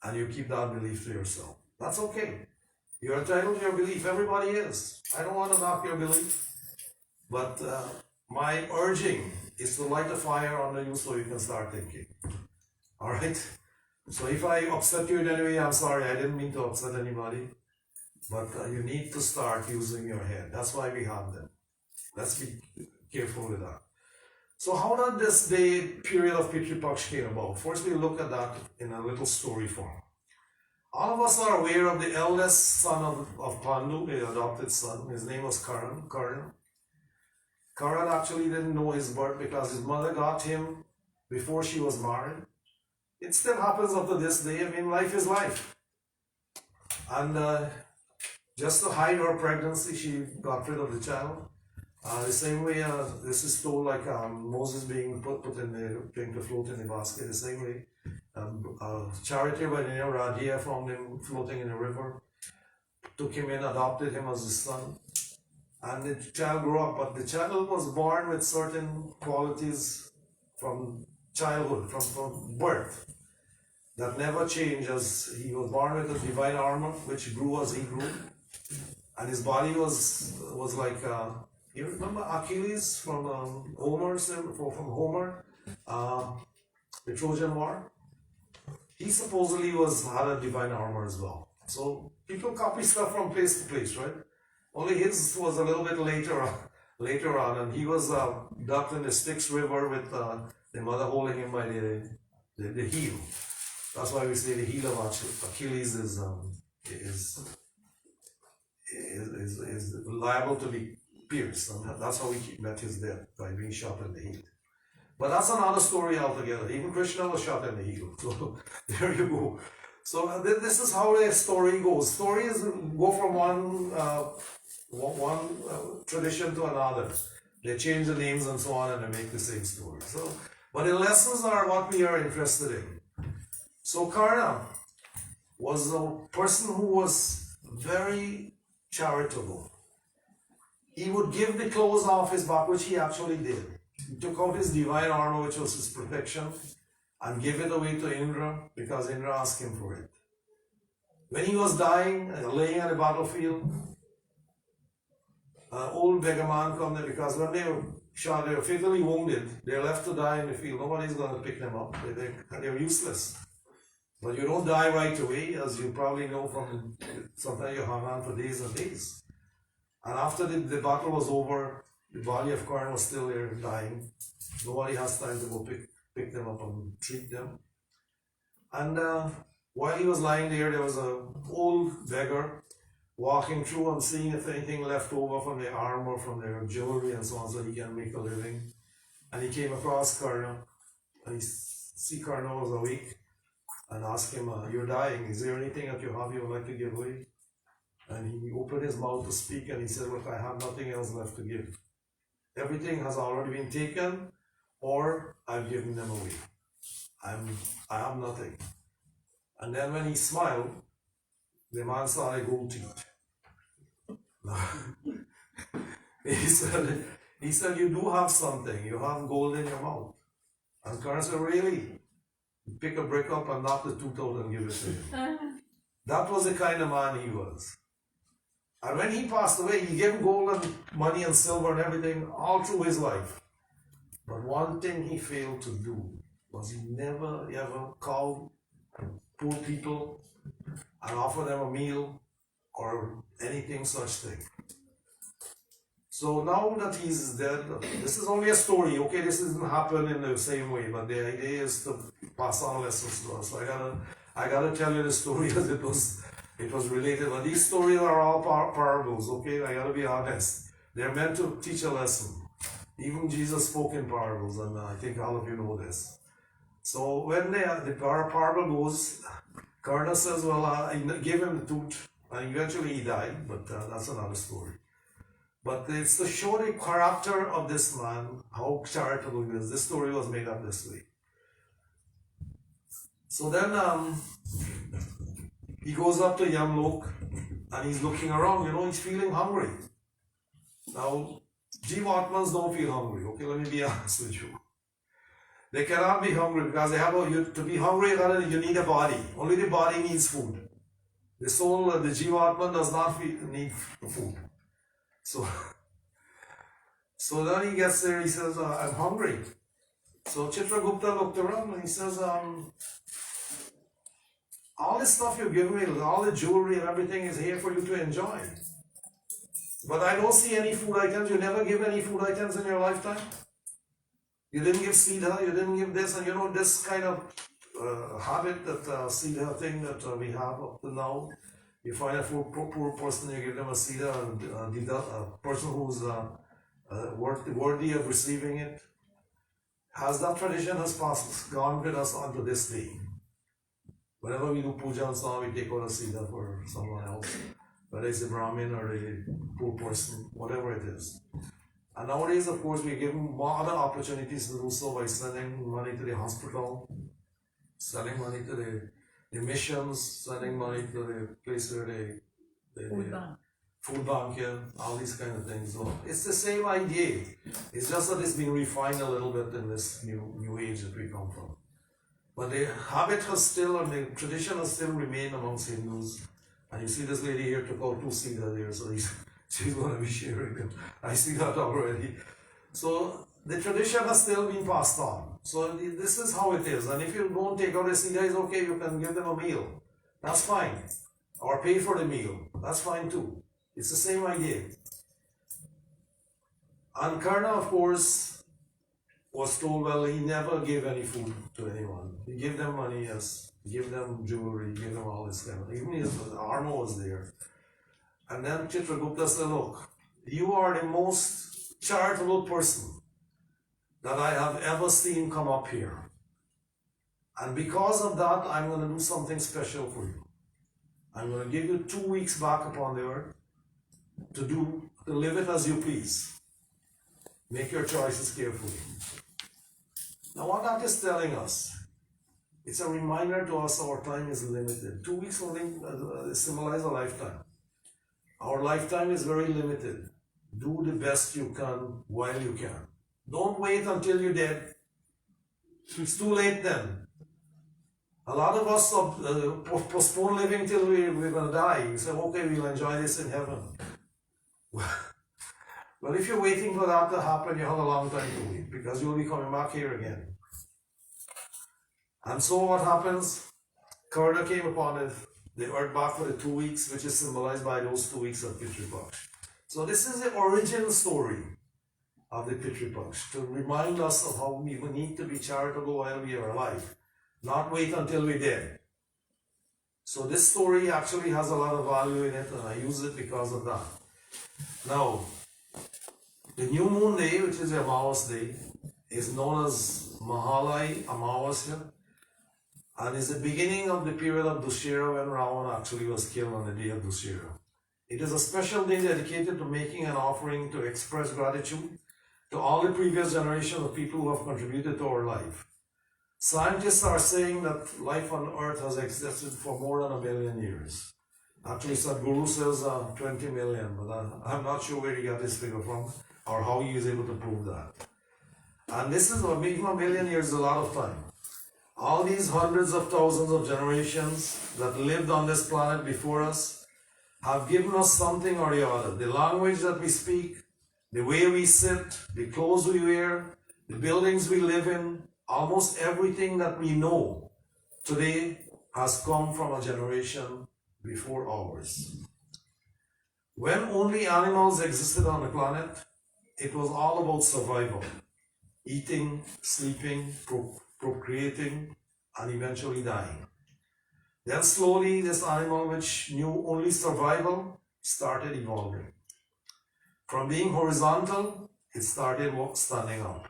and you keep that belief to yourself. That's okay. You're entitled to your belief. Everybody is. I don't want to knock your belief, but my urging is to light a fire under you so you can start thinking. All right? So if I upset you in any way, I'm sorry. I didn't mean to upset anybody. But you need to start using your head. That's why we have them. Let's be careful with that. So how did this period of Pitru Paksha came about? First, we look at that in a little story form. All of us are aware of the eldest son of Pandu, the adopted son. His name was Karan. Karan actually didn't know his birth because his mother got him before she was married. It still happens up to this day. I mean, life is life. And just to hide her pregnancy, she got rid of the child. The same way, this is told like Moses being put in to float in the basket. The same way, Charioteer by the name of Radhia found him floating in a river, took him in, adopted him as his son. And the child grew up, but the child was born with certain qualities from childhood, from birth, that never changed, as he was born with a divine armor, which grew as he grew. And his body was like, you remember Achilles from Homer, the Trojan War? He supposedly had a divine armor as well. So people copy stuff from place to place, right? Only his was a little bit later on, and he was ducked in the Styx River with the mother holding him by the heel. That's why we say the heel of Achilles is liable to be pierced, and that's how he met his death, by being shot in the heel. But that's another story altogether. Even Krishna was shot in the heel. So there you go. So this is how the story goes. Stories go from one tradition to another. They change the names and so on, and they make the same story. So, but the lessons are what we are interested in. So Karna was a person who was very charitable. He would give the clothes off his back, which he actually did. He took out his divine armor, which was his protection, and gave it away to Indra, because Indra asked him for it. When he was dying, laying on the battlefield, an old beggar man come there, because when they were shot, they were fatally wounded. They're left to die in the field. Nobody's going to pick them up. They're useless. But you don't die right away, as you probably know from sometimes you hang on for days and days. And after the battle was over, the body of Karna was still there dying. Nobody has time to go pick them up and treat them. And while he was lying there was an old beggar walking through and seeing if anything left over from their armor, from their jewelry and so on, so he can make a living. And he came across Karna, and he see Karna was awake, and asked him, "You're dying, is there anything that you have you would like to give away?" And he opened his mouth to speak, and he said, "Look, I have nothing else left to give. Everything has already been taken, or I've given them away. I have nothing." And then when he smiled, the man started gold teeth. he said, "You do have something. You have gold in your mouth." And Karna said, "Really?" Pick a brick up and knock the tooth out and give it to him. That was the kind of man he was. And when he passed away, he gave gold and money and silver and everything all through his life. But one thing he failed to do was he never ever called poor people and offered them a meal or anything such thing. So now that he's dead, this is only a story, okay? This doesn't happen in the same way, but the idea is to pass on lessons to us. So I gotta tell you the story as it was related. But these stories are all parables, okay? I gotta be honest. They're meant to teach a lesson. Even Jesus spoke in parables, and I think all of you know this. So when the parable goes, Karna says, well, I gave him the tooth, and eventually he died, but that's another story. But it's to show the character of this man, how charitable he is. This story was made up this way. So then he goes up to Yamlok, and he's looking around, he's feeling hungry. Now, Jivatmans don't feel hungry, okay? Let me be honest with you. They cannot be hungry because to be hungry, you need a body. Only the body needs food. The soul, the Jivatman does not need food. So then he gets there, he says, I'm hungry. So Chitragupta looked around and he says, all this stuff you give me, all the jewelry and everything is here for you to enjoy. But I don't see any food items. You never give any food items in your lifetime. You didn't give Siddha, you didn't give this, and this kind of habit, that Siddha thing that we have up to now. You find a poor person, you give them a Siddha, and a person who's worthy of receiving it. That tradition has gone with us unto this day. Whenever we do puja and so on, we take out a Siddha for someone else, whether it's a Brahmin or a poor person, whatever it is. And nowadays, of course, we give them other opportunities to do so by sending money to the hospital, sending money to the missions, sending money to the place where food bank, yeah, all these kind of things. So it's the same idea. It's just that it's been refined a little bit in this new age that we come from. But the habit has still, and the tradition has still remained amongst Hindus. And you see this lady here took out 2 Siddha there, so she's going to be sharing them. I see that already. So the tradition has still been passed on. So this is how it is. And if you don't take out a Siddha, it's okay, you can give them a meal. That's fine. Or pay for the meal. That's fine too. It's the same idea. And Karna, of course, was told, well, he never gave any food to anyone. He gave them money, yes. He gave them jewelry, he gave them all this kind of thing. Even his armor was there. And then Chitragupta said, look, you are the most charitable person that I have ever seen come up here. And because of that, I'm going to do something special for you. I'm going to give you 2 weeks back upon the earth to live it as you please. Make your choices carefully. Now what that is telling us, it's a reminder to us our time is limited. 2 weeks only symbolize a lifetime. Our lifetime is very limited. Do the best you can while you can. Don't wait until you're dead. It's too late then. A lot of us postpone living till we're going to die. We say, okay, we'll enjoy this in heaven. But if you're waiting for that to happen, you have a long time to wait because you'll be coming back here again. And so what happens? Karna came upon the earth back for the 2 weeks, which is symbolized by those 2 weeks of Pitru Paksh. So this is the origin story of the Pitru Paksh, to remind us of how we need to be charitable while we are alive, not wait until we're dead. So this story actually has a lot of value in it, and I use it because of that. Now, the new moon day, which is the Amavas day, is known as Mahalai Amavasya, and is the beginning of the period of Dussehra when Ravana actually was killed on the day of Dussehra. It is a special day dedicated to making an offering to express gratitude to all the previous generations of people who have contributed to our life. Scientists are saying that life on Earth has existed for more than 1 billion years. Actually, Sadhguru says 20 million, but I'm not sure where he got this figure from or how he is able to prove that. And this is even 1 million years is a lot of time. All these hundreds of thousands of generations that lived on this planet before us have given us something or the other. The language that we speak, the way we sit, the clothes we wear, the buildings we live in, almost everything that we know today has come from a generation before ours. When only animals existed on the planet, it was all about survival. Eating, sleeping, procreating, and eventually dying. Then slowly this animal, which knew only survival, started evolving. From being horizontal, it started standing up.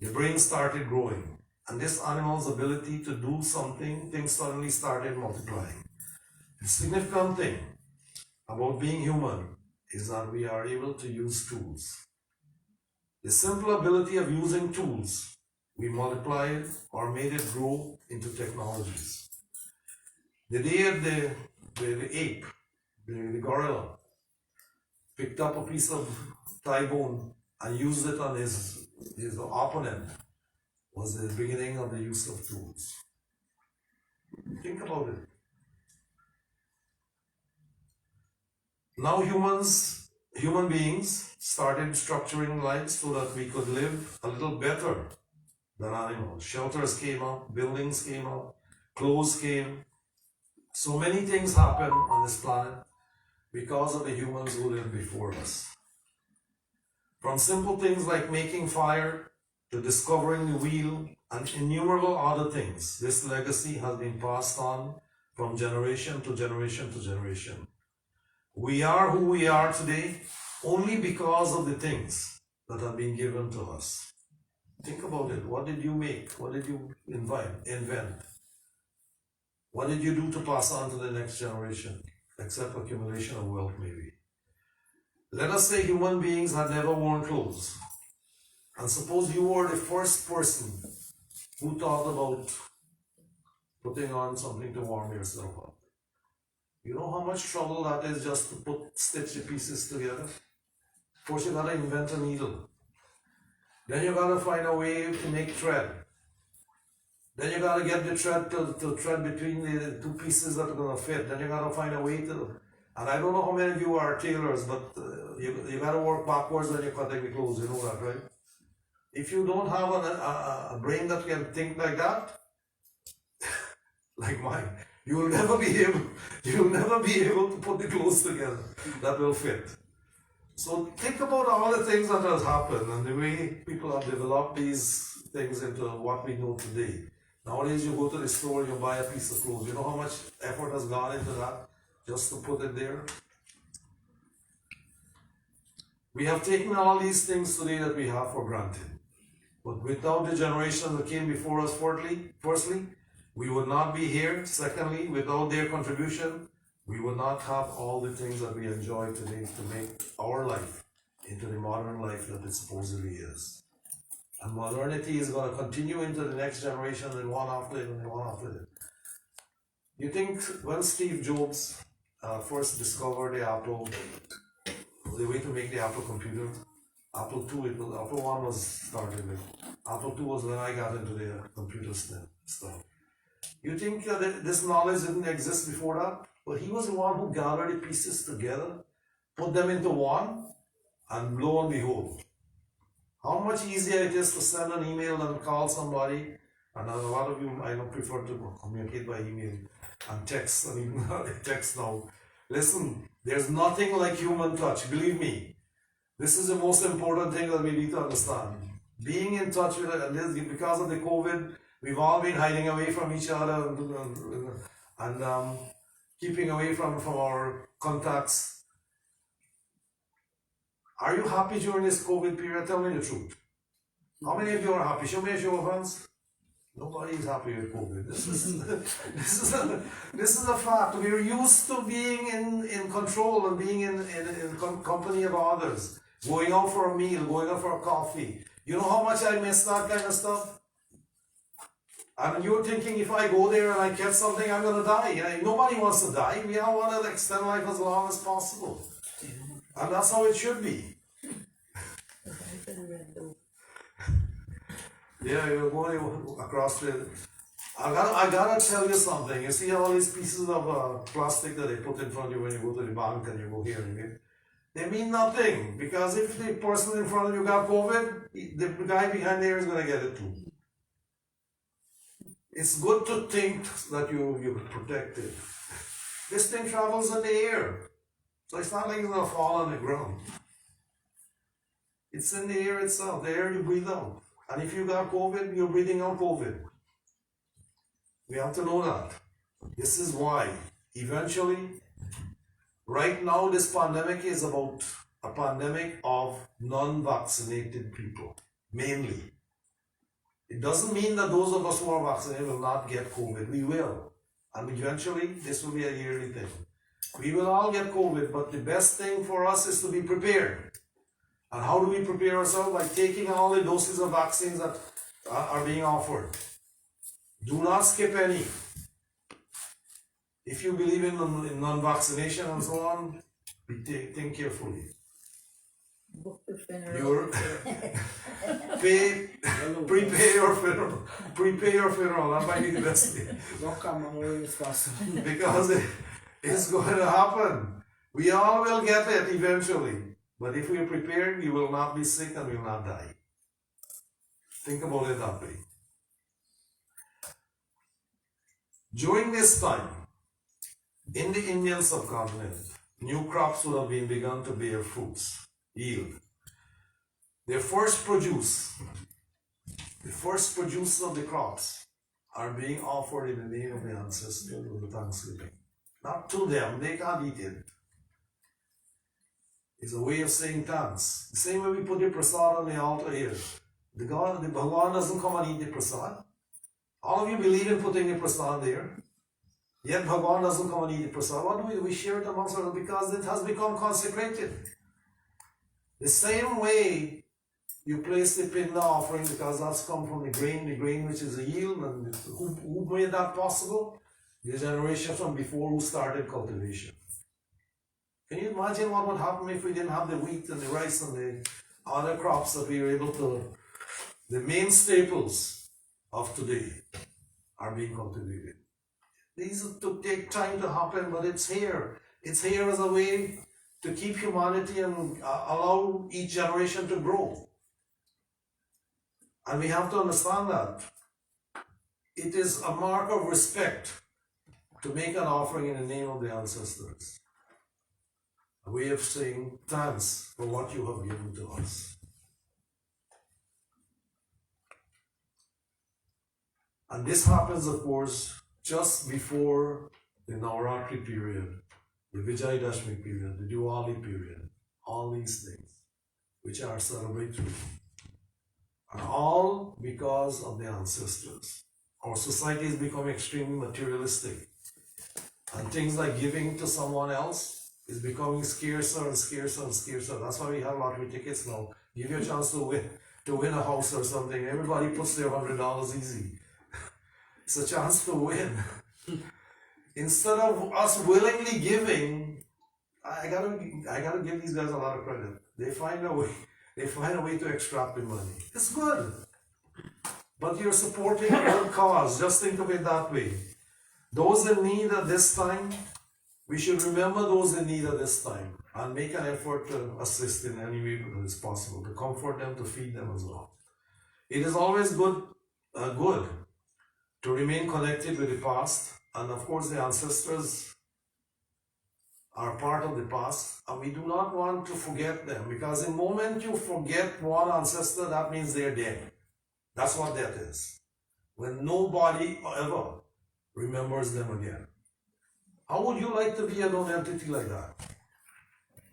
The brain started growing. And this animal's ability to do something, things suddenly started multiplying. The significant thing about being human is that we are able to use tools. The simple ability of using tools, we multiplied or made it grow into technologies. The day the ape, the gorilla, picked up a piece of thigh bone and used it on his opponent was the beginning of the use of tools. Think about it. Now human beings started structuring lives so that we could live a little better than animals. Shelters came up, buildings came up, clothes came. So many things happened on this planet because of the humans who lived before us. From simple things like making fire to discovering the wheel and innumerable other things, this legacy has been passed on from generation to generation to generation. We are who we are today only because of the things that have been given to us. Think about it. What did you make? What did you invent? What did you do to pass on to the next generation? Except accumulation of wealth, maybe. Let us say human beings had never worn clothes. And suppose you were the first person who thought about putting on something to warm yourself up. You know how much trouble that is just to stitch the pieces together? First you gotta invent a needle. Then you gotta find a way to make thread. Then you gotta get the thread to thread between the two pieces that are gonna fit. Then you gotta find a way to, and I don't know how many of you are tailors, but you gotta work backwards when you're cutting the clothes, you know that, right? If you don't have a brain that can think like that, like mine, you'll never be able to put the clothes together that will fit. So think about all the things that has happened and the way people have developed these things into what we know today. Nowadays you go to the store, you buy a piece of clothes. You know how much effort has gone into that just to put it there? We have taken all these things today that we have for granted. But without the generation that came before us, firstly, we would not be here. Secondly, without their contribution, we would not have all the things that we enjoy today to make our life into the modern life that it supposedly is. And modernity is going to continue into the next generation and one after it and one after it. You think when Steve Jobs first discovered the Apple, the way to make the Apple computer, Apple II, Apple I was started with. Apple II was when I got into the computer stuff. You think that this knowledge didn't exist before that? But he was the one who gathered the pieces together, put them into one, and lo and behold, how much easier it is to send an email than call somebody. And a lot of you, I know, prefer to communicate by email and text, and even text now. Listen, there's nothing like human touch, believe me. This is the most important thing that we need to understand. Being in touch with it, and because of the COVID, we've all been hiding away from each other and keeping away from our contacts. Are you happy during this COVID period? Tell me the truth. How many of you are happy? Show me a show of hands. Nobody is happy with COVID. This is a fact. We're used to being in control and being in company of others. Going out for a meal, going out for a coffee. You know how much I miss that kind of stuff? And you're thinking if I go there and I get something, I'm going to die. Nobody wants to die. We all want to extend life as long as possible. And that's how it should be. Yeah, you're going across the... I gotta tell you something. You see all these pieces of plastic that they put in front of you when you go to the bank and you go here and here? They mean nothing. Because if the person in front of you got COVID, the guy behind there is going to get it too. It's good to think that you're protected. This thing travels in the air. So it's not like it's going to fall on the ground. It's in the air itself, the air you breathe out. And if you got COVID, you're breathing out COVID. We have to know that. This is why eventually, right now, this pandemic is about a pandemic of non-vaccinated people, mainly. It doesn't mean that those of us who are vaccinated will not get COVID. We will. And eventually, this will be a yearly thing. We will all get COVID, but the best thing for us is to be prepared. And how do we prepare ourselves? By taking all the doses of vaccines that are being offered. Do not skip any. If you believe in non-vaccination and so on, think carefully. Book the funeral. Your prepare your funeral. Prepare your funeral. That might be the best thing. Don't come on as possible. Because it's going to happen. We all will get it eventually. But if we are prepared, we will not be sick and we will not die. Think about it that way. During this time, in the Indian subcontinent, new crops would have been begun to bear fruits, yield. Their first produce, the first produce of the crops are being offered in the name of the ancestors with the thanksgiving. Not to them, they can't eat it. It's a way of saying thanks. The same way we put the prasad on the altar here. The Bhagavan doesn't come and eat the prasad. All of you believe in putting the prasad there. Yet Bhagavan doesn't come and eat the prasad. What do? We share it amongst ourselves because it has become consecrated. The same way you place the pinda offering because that's come from the grain which is a yield, and who made that possible? The generation from before who started cultivation. Can you imagine what would happen if we didn't have the wheat and the rice and the other crops that we were able to, the main staples of today are being cultivated. These to take time to happen, but it's here. It's here as a way to keep humanity and allow each generation to grow. And we have to understand that it is a mark of respect to make an offering in the name of the ancestors. A way of saying thanks for what you have given to us. And this happens, of course, just before the Navaratri period, the Vijayadashmi period, the Diwali period, all these things, which are celebratory, are all because of the ancestors. Our society has become extremely materialistic, and things like giving to someone else is becoming scarcer and scarcer and scarcer. That's why we have lottery tickets now. Give you a chance to win a house or something. Everybody puts their $100 easy. It's a chance to win. Instead of us willingly giving, I gotta give these guys a lot of credit. They find a way to extract the money. It's good. But you're supporting a good cause. Just think of it that way. Those in need at this time, we should remember those in need at this time and make an effort to assist in any way that is possible, to comfort them, to feed them as well. It is always good to remain connected with the past, and of course the ancestors are part of the past, and we do not want to forget them, because the moment you forget one ancestor, that means they're dead. That's what that is. When nobody ever remembers them again. How would you like to be a known entity like that?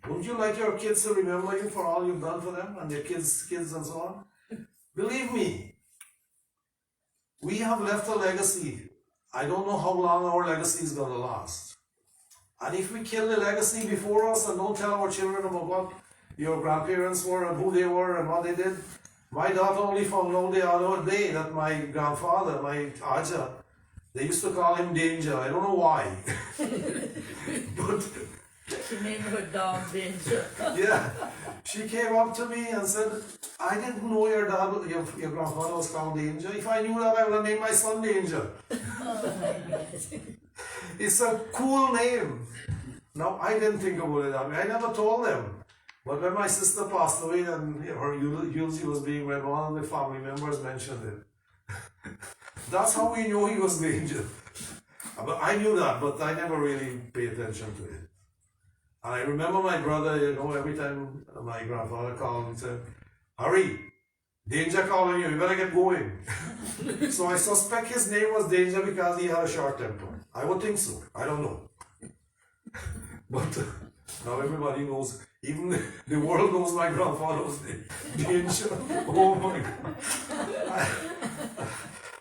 Wouldn't you like your kids to remember you for all you've done for them, and their kids and so on? Believe me, we have left a legacy. I don't know how long our legacy is going to last. And if we kill the legacy before us and don't tell our children about what your grandparents were and who they were and what they did, my daughter only found out the other day that my grandfather, my Aja, they used to call him Danger. I don't know why. But She named her dog Danger. yeah, she came up to me and said, I didn't know your grandfather was called Danger. If I knew that, I would have named my son Danger. Oh my God. It's a cool name. Now, I didn't think about it. I mean, I never told them. But when my sister passed away and her eulogy was being read, one of the family members mentioned it. That's how we knew he was Danger. But I knew that, but I never really paid attention to it. And I remember my brother, every time my grandfather called, he said, Hurry, Danger calling you better get going. So I suspect his name was Danger because he had a short temper. I would think so. I don't know. But now everybody knows, even the world knows my grandfather's name. Danger. Oh my God.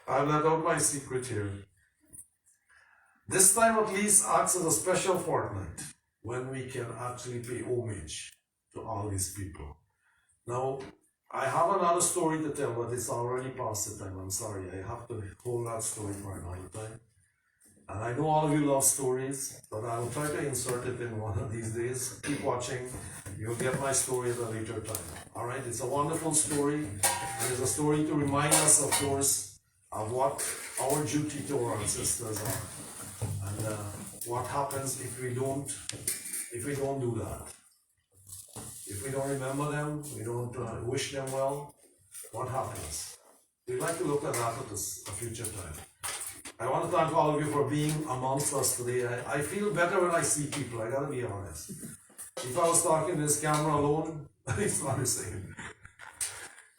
I've let out my secret here. This time at least acts as a special fortnight when we can actually pay homage to all these people. Now, I have another story to tell, but it's already past the time. I'm sorry. I have to hold that story for another time. And I know all of you love stories, but I'll try to insert it in one of these days. Keep watching. You'll get my story at a later time. All right? It's a wonderful story. And it's a story to remind us, of course, of what our duty to our ancestors are. And what happens if we don't do that. If we don't remember them, we don't wish them well, what happens? We'd like to look at that at a future time. I want to thank all of you for being amongst us today. I feel better when I see people, I gotta be honest. If I was talking to this camera alone, it's not the same.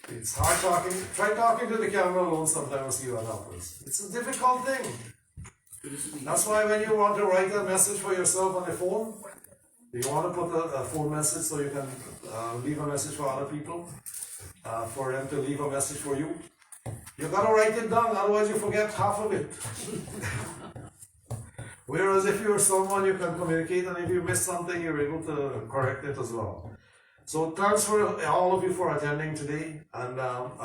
It's hard talking. Try talking to the camera alone sometimes and see what happens. It's a difficult thing. That's why when you want to write a message for yourself on the phone, you want to put a phone message so you can leave a message for other people, for them to leave a message for you. You gotta write it down, otherwise you forget half of it. Whereas if you're someone you can communicate, and if you miss something, you're able to correct it as well. So thanks for all of you for attending today, and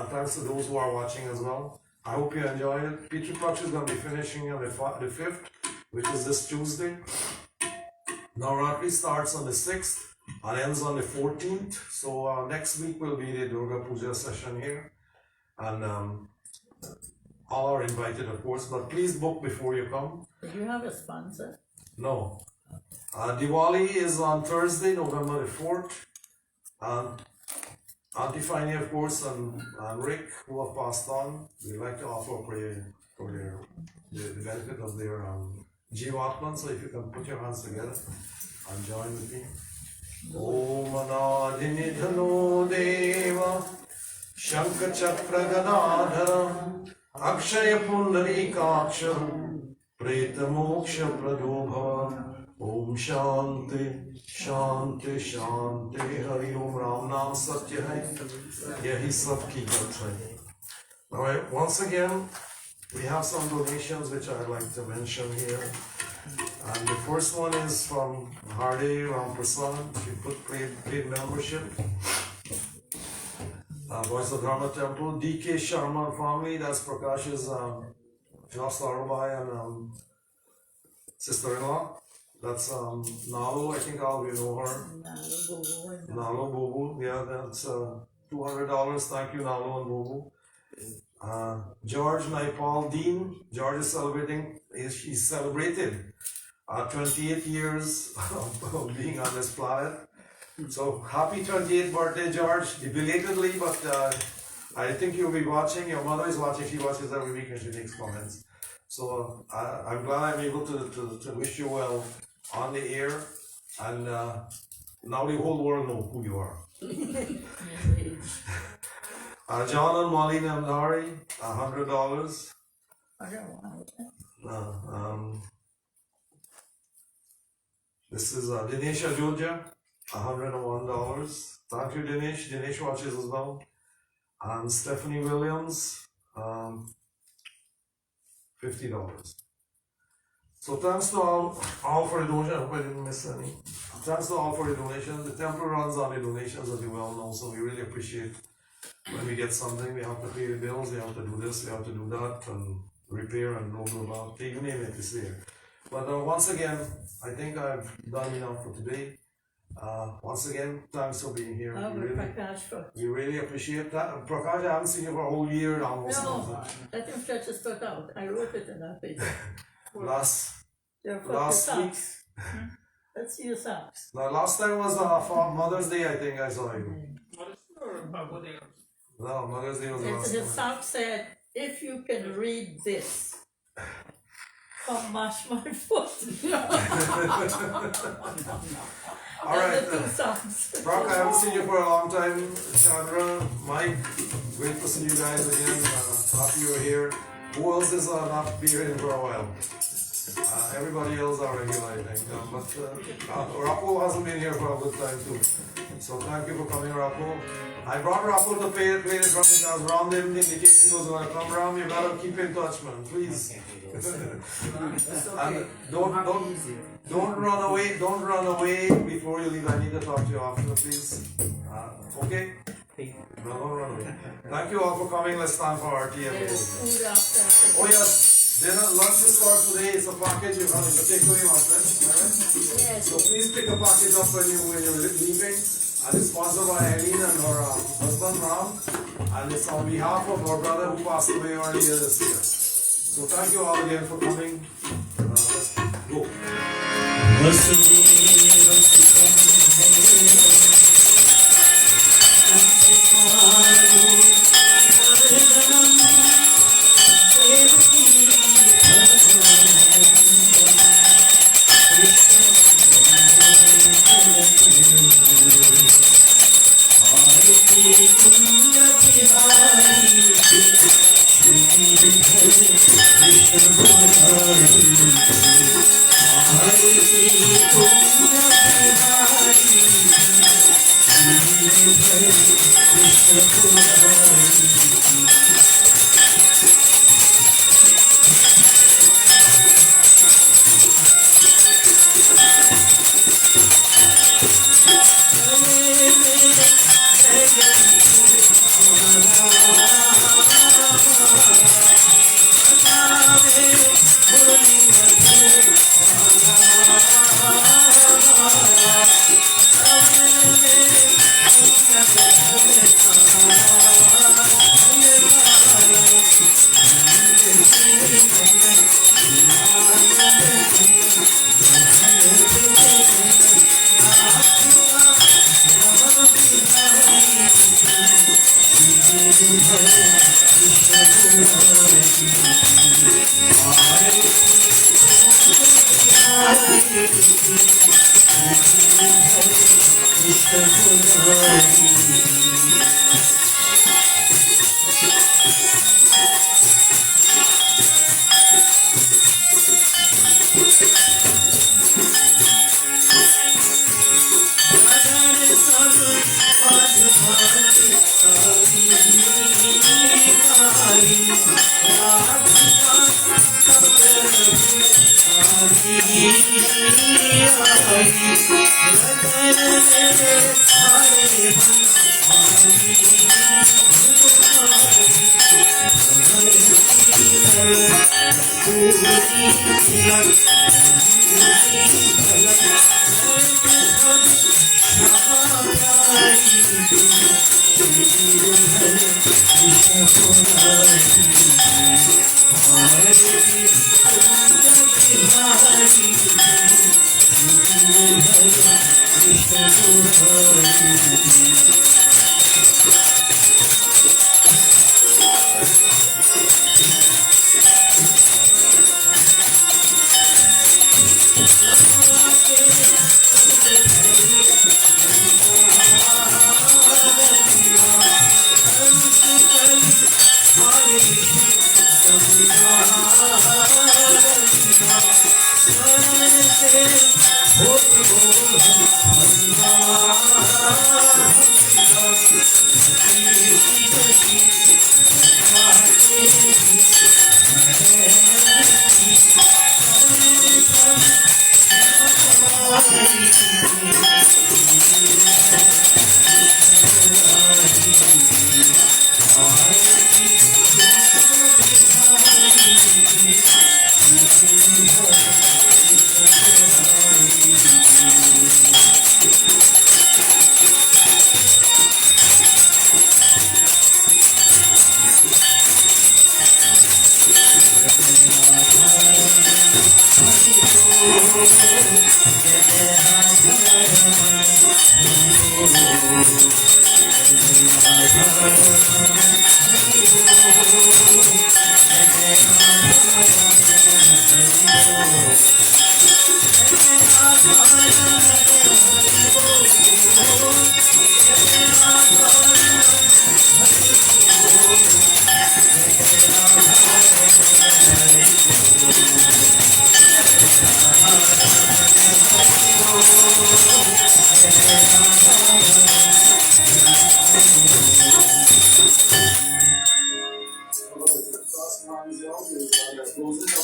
thanks to those who are watching as well. I hope you enjoyed it. Petri Clutch is going to be finishing on the 5th, which is this Tuesday. Navratri starts on the 6th and ends on the 14th. So next week will be the Durga Puja session here. And all are invited, of course, but please book before you come. Do you have a sponsor? No. Diwali is on Thursday, November the 4th. Auntie Fanny, of course, and Rick, who have passed on, we'd like to offer a prayer for the benefit of their Jivatman. So if you can put your hands together and join with me. Om Anadini Dhano Deva Shankha Chakra Ganadharam Akshaya Pundari Kaksham Preta Moksha Pradobhava Om Shanti Shanti Shanti Hari Om Ram Nam Satya Hai Yahi Sabki Gat Hai. Alright, once again, we have some donations which I'd like to mention here. And the first one is from Harde Ramprasad. She put paid membership. Voice of Dharma Temple. DK Sharma family, that's Prakash's Joss Larabai and sister-in-law. That's Nalo, I think all of you know her. Nalo Bobu, yeah, that's $200. Thank you, Nalo and Bobu. George Naipal Dean. George is he celebrated 28 years of being on this planet. So happy 28th birthday, George, belatedly, but I think you'll be watching. Your mother is watching. She watches every week and she makes comments. So I'm glad I'm able to wish you well on the air, and now the whole world knows who you are. John and Molly Namdari, $100. I don't want it. This is Dinesh Ajoja, $101. Thank you, Dinesh. Dinesh watches as well. And Stephanie Williams, $50. So thanks to all for the donation. I hope I didn't miss any. Thanks to all for the donations. The temple runs on the donations, as you well know, so we really appreciate when we get something. We have to pay the bills, we have to do this, we have to do that, and repair and blah blah blah. You name it, it's there. But once again, I think I've done enough for today. Once again, thanks for being here. We really appreciate that. Prakash, I haven't seen you for a whole year almost. No, let him stretch his foot out. I wrote it in that paper. Last Last week. Let's see your socks. No, last time was for Mother's Day, I think I saw you. No, Mother's Day was last His time. sock said, if you can read this, come mash my foot. All right. The two songs. Brock, I haven't seen you for a long time. Chandra, Mike, great to see you guys again. Happy you're here. Who else is not being for a while? Everybody else are regular, I think. But Rocco hasn't been here for a good time too. So thank you for coming, Rocco. I brought Rocco to play it from because Ram didn't indicate he was going to come. Ram, you gotta keep in touch, man, please. And don't run away. Don't run away before you leave. I need to talk to you after, please. Okay? No, don't run away. Thank you all for coming. Let's stand for our tea. There's food after. Oh yes, dinner, lunch is for today. It's a package. You're having to take away lunch, right? Alright? Yes. So please pick a package up when you're leaving. And it's sponsored by Eileen and her husband Ram. And it's on behalf of our brother who passed away earlier this year. So thank you all again for coming. Let's go.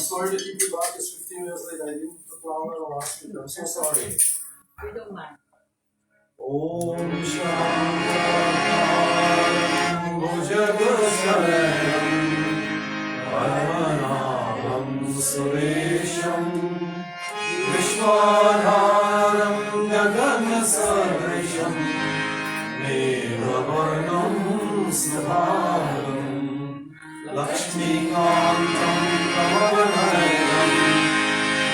sorry to keep you back. It's 15 minutes late. I didn't plan on last week. I'm so sorry. We don't mind. Om Shanti Bhujagashalayam Padmanabham Suresham Vishwadharam Gaganasarisham Nevavarnam Sudharam Lakshmikantam Kamavanayam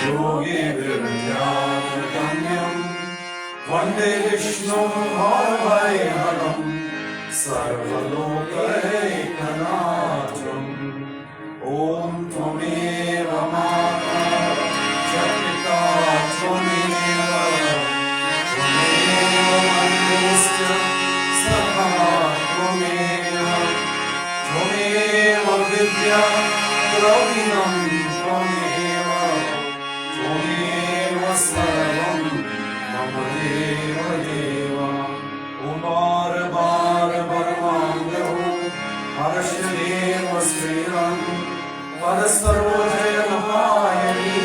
Yogi Vidyaganyam Vande Vishnu Bhavayaram Sarvalokaikanatram Om Tvameva Mata Jagita Tvameva Tvameva Sakha Tvameva Tvameva Vidya Dravinam Tvameva Tvameva Sarvam Mama Deva Deva Umar Bar Barmangaho Harashdeva Sriram Padasarvajaya Napayani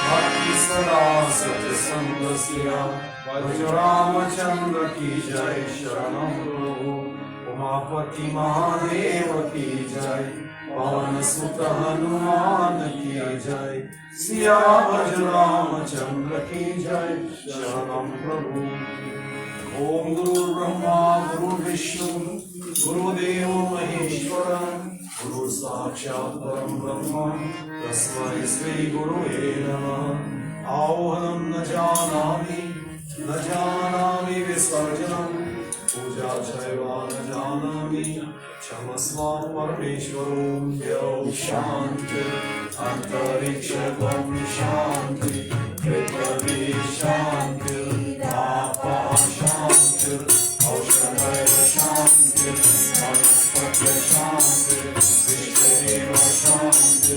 Bhakti Sada Satya Sangasya Vajaramachandra Ki Jai Sharanam Prabhu Umapati Mahadeva Ki Jai Pavan Sutta Hanuman Ki Jai Siya Vajaramachandra Ki Jai Sharanam Prabhu Om Guru Brahma Guru Vishnu Guru Deva Maheshwara Guru Sakshat Param Brahma Tasmai Sri Guru Namah Ahohanam Najanami Visarjanam Puja Chaiva Najanami Chamasva Parameshwaram Yau Shanti Antarikshagam Shanti Prithvi Shanti Apa Shanti Aushadaya Shanti Vanaspati Shanti Vishdeva Shanti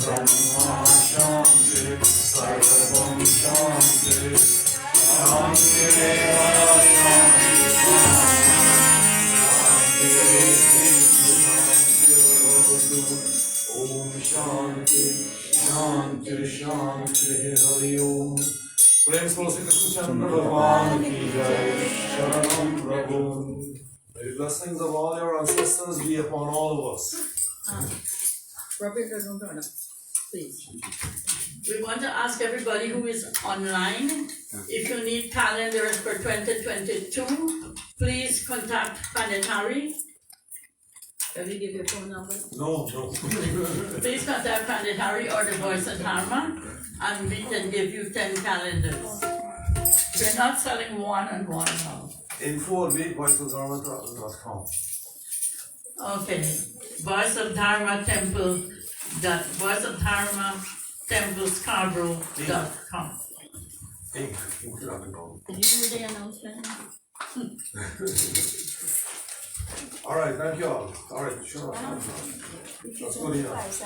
Brahma Shanti Sarvam Shanti Shanti Reva Shanti Om Shanti Shanti Shanti Hari Om Prem Sri Krishna Chandra Bhagwan Ki Jai Sharanam Prabhu. May the blessings of all your ancestors be upon all of us. Robert doesn't turn up, please. We want to ask everybody who is online, if you need calendars for 2022, please contact Panditari. Can we give your phone number? No. Please contact Panditari or the Voice of Dharma, and we can give you 10 calendars. We're not selling one and one now. info@voiceofdharma.com. Okay, Voice of Dharma Temple, Voice of Dharma Temple Scarborough.com. Did you do the announcement? All right, thank you all. All right, sure. That's good enough.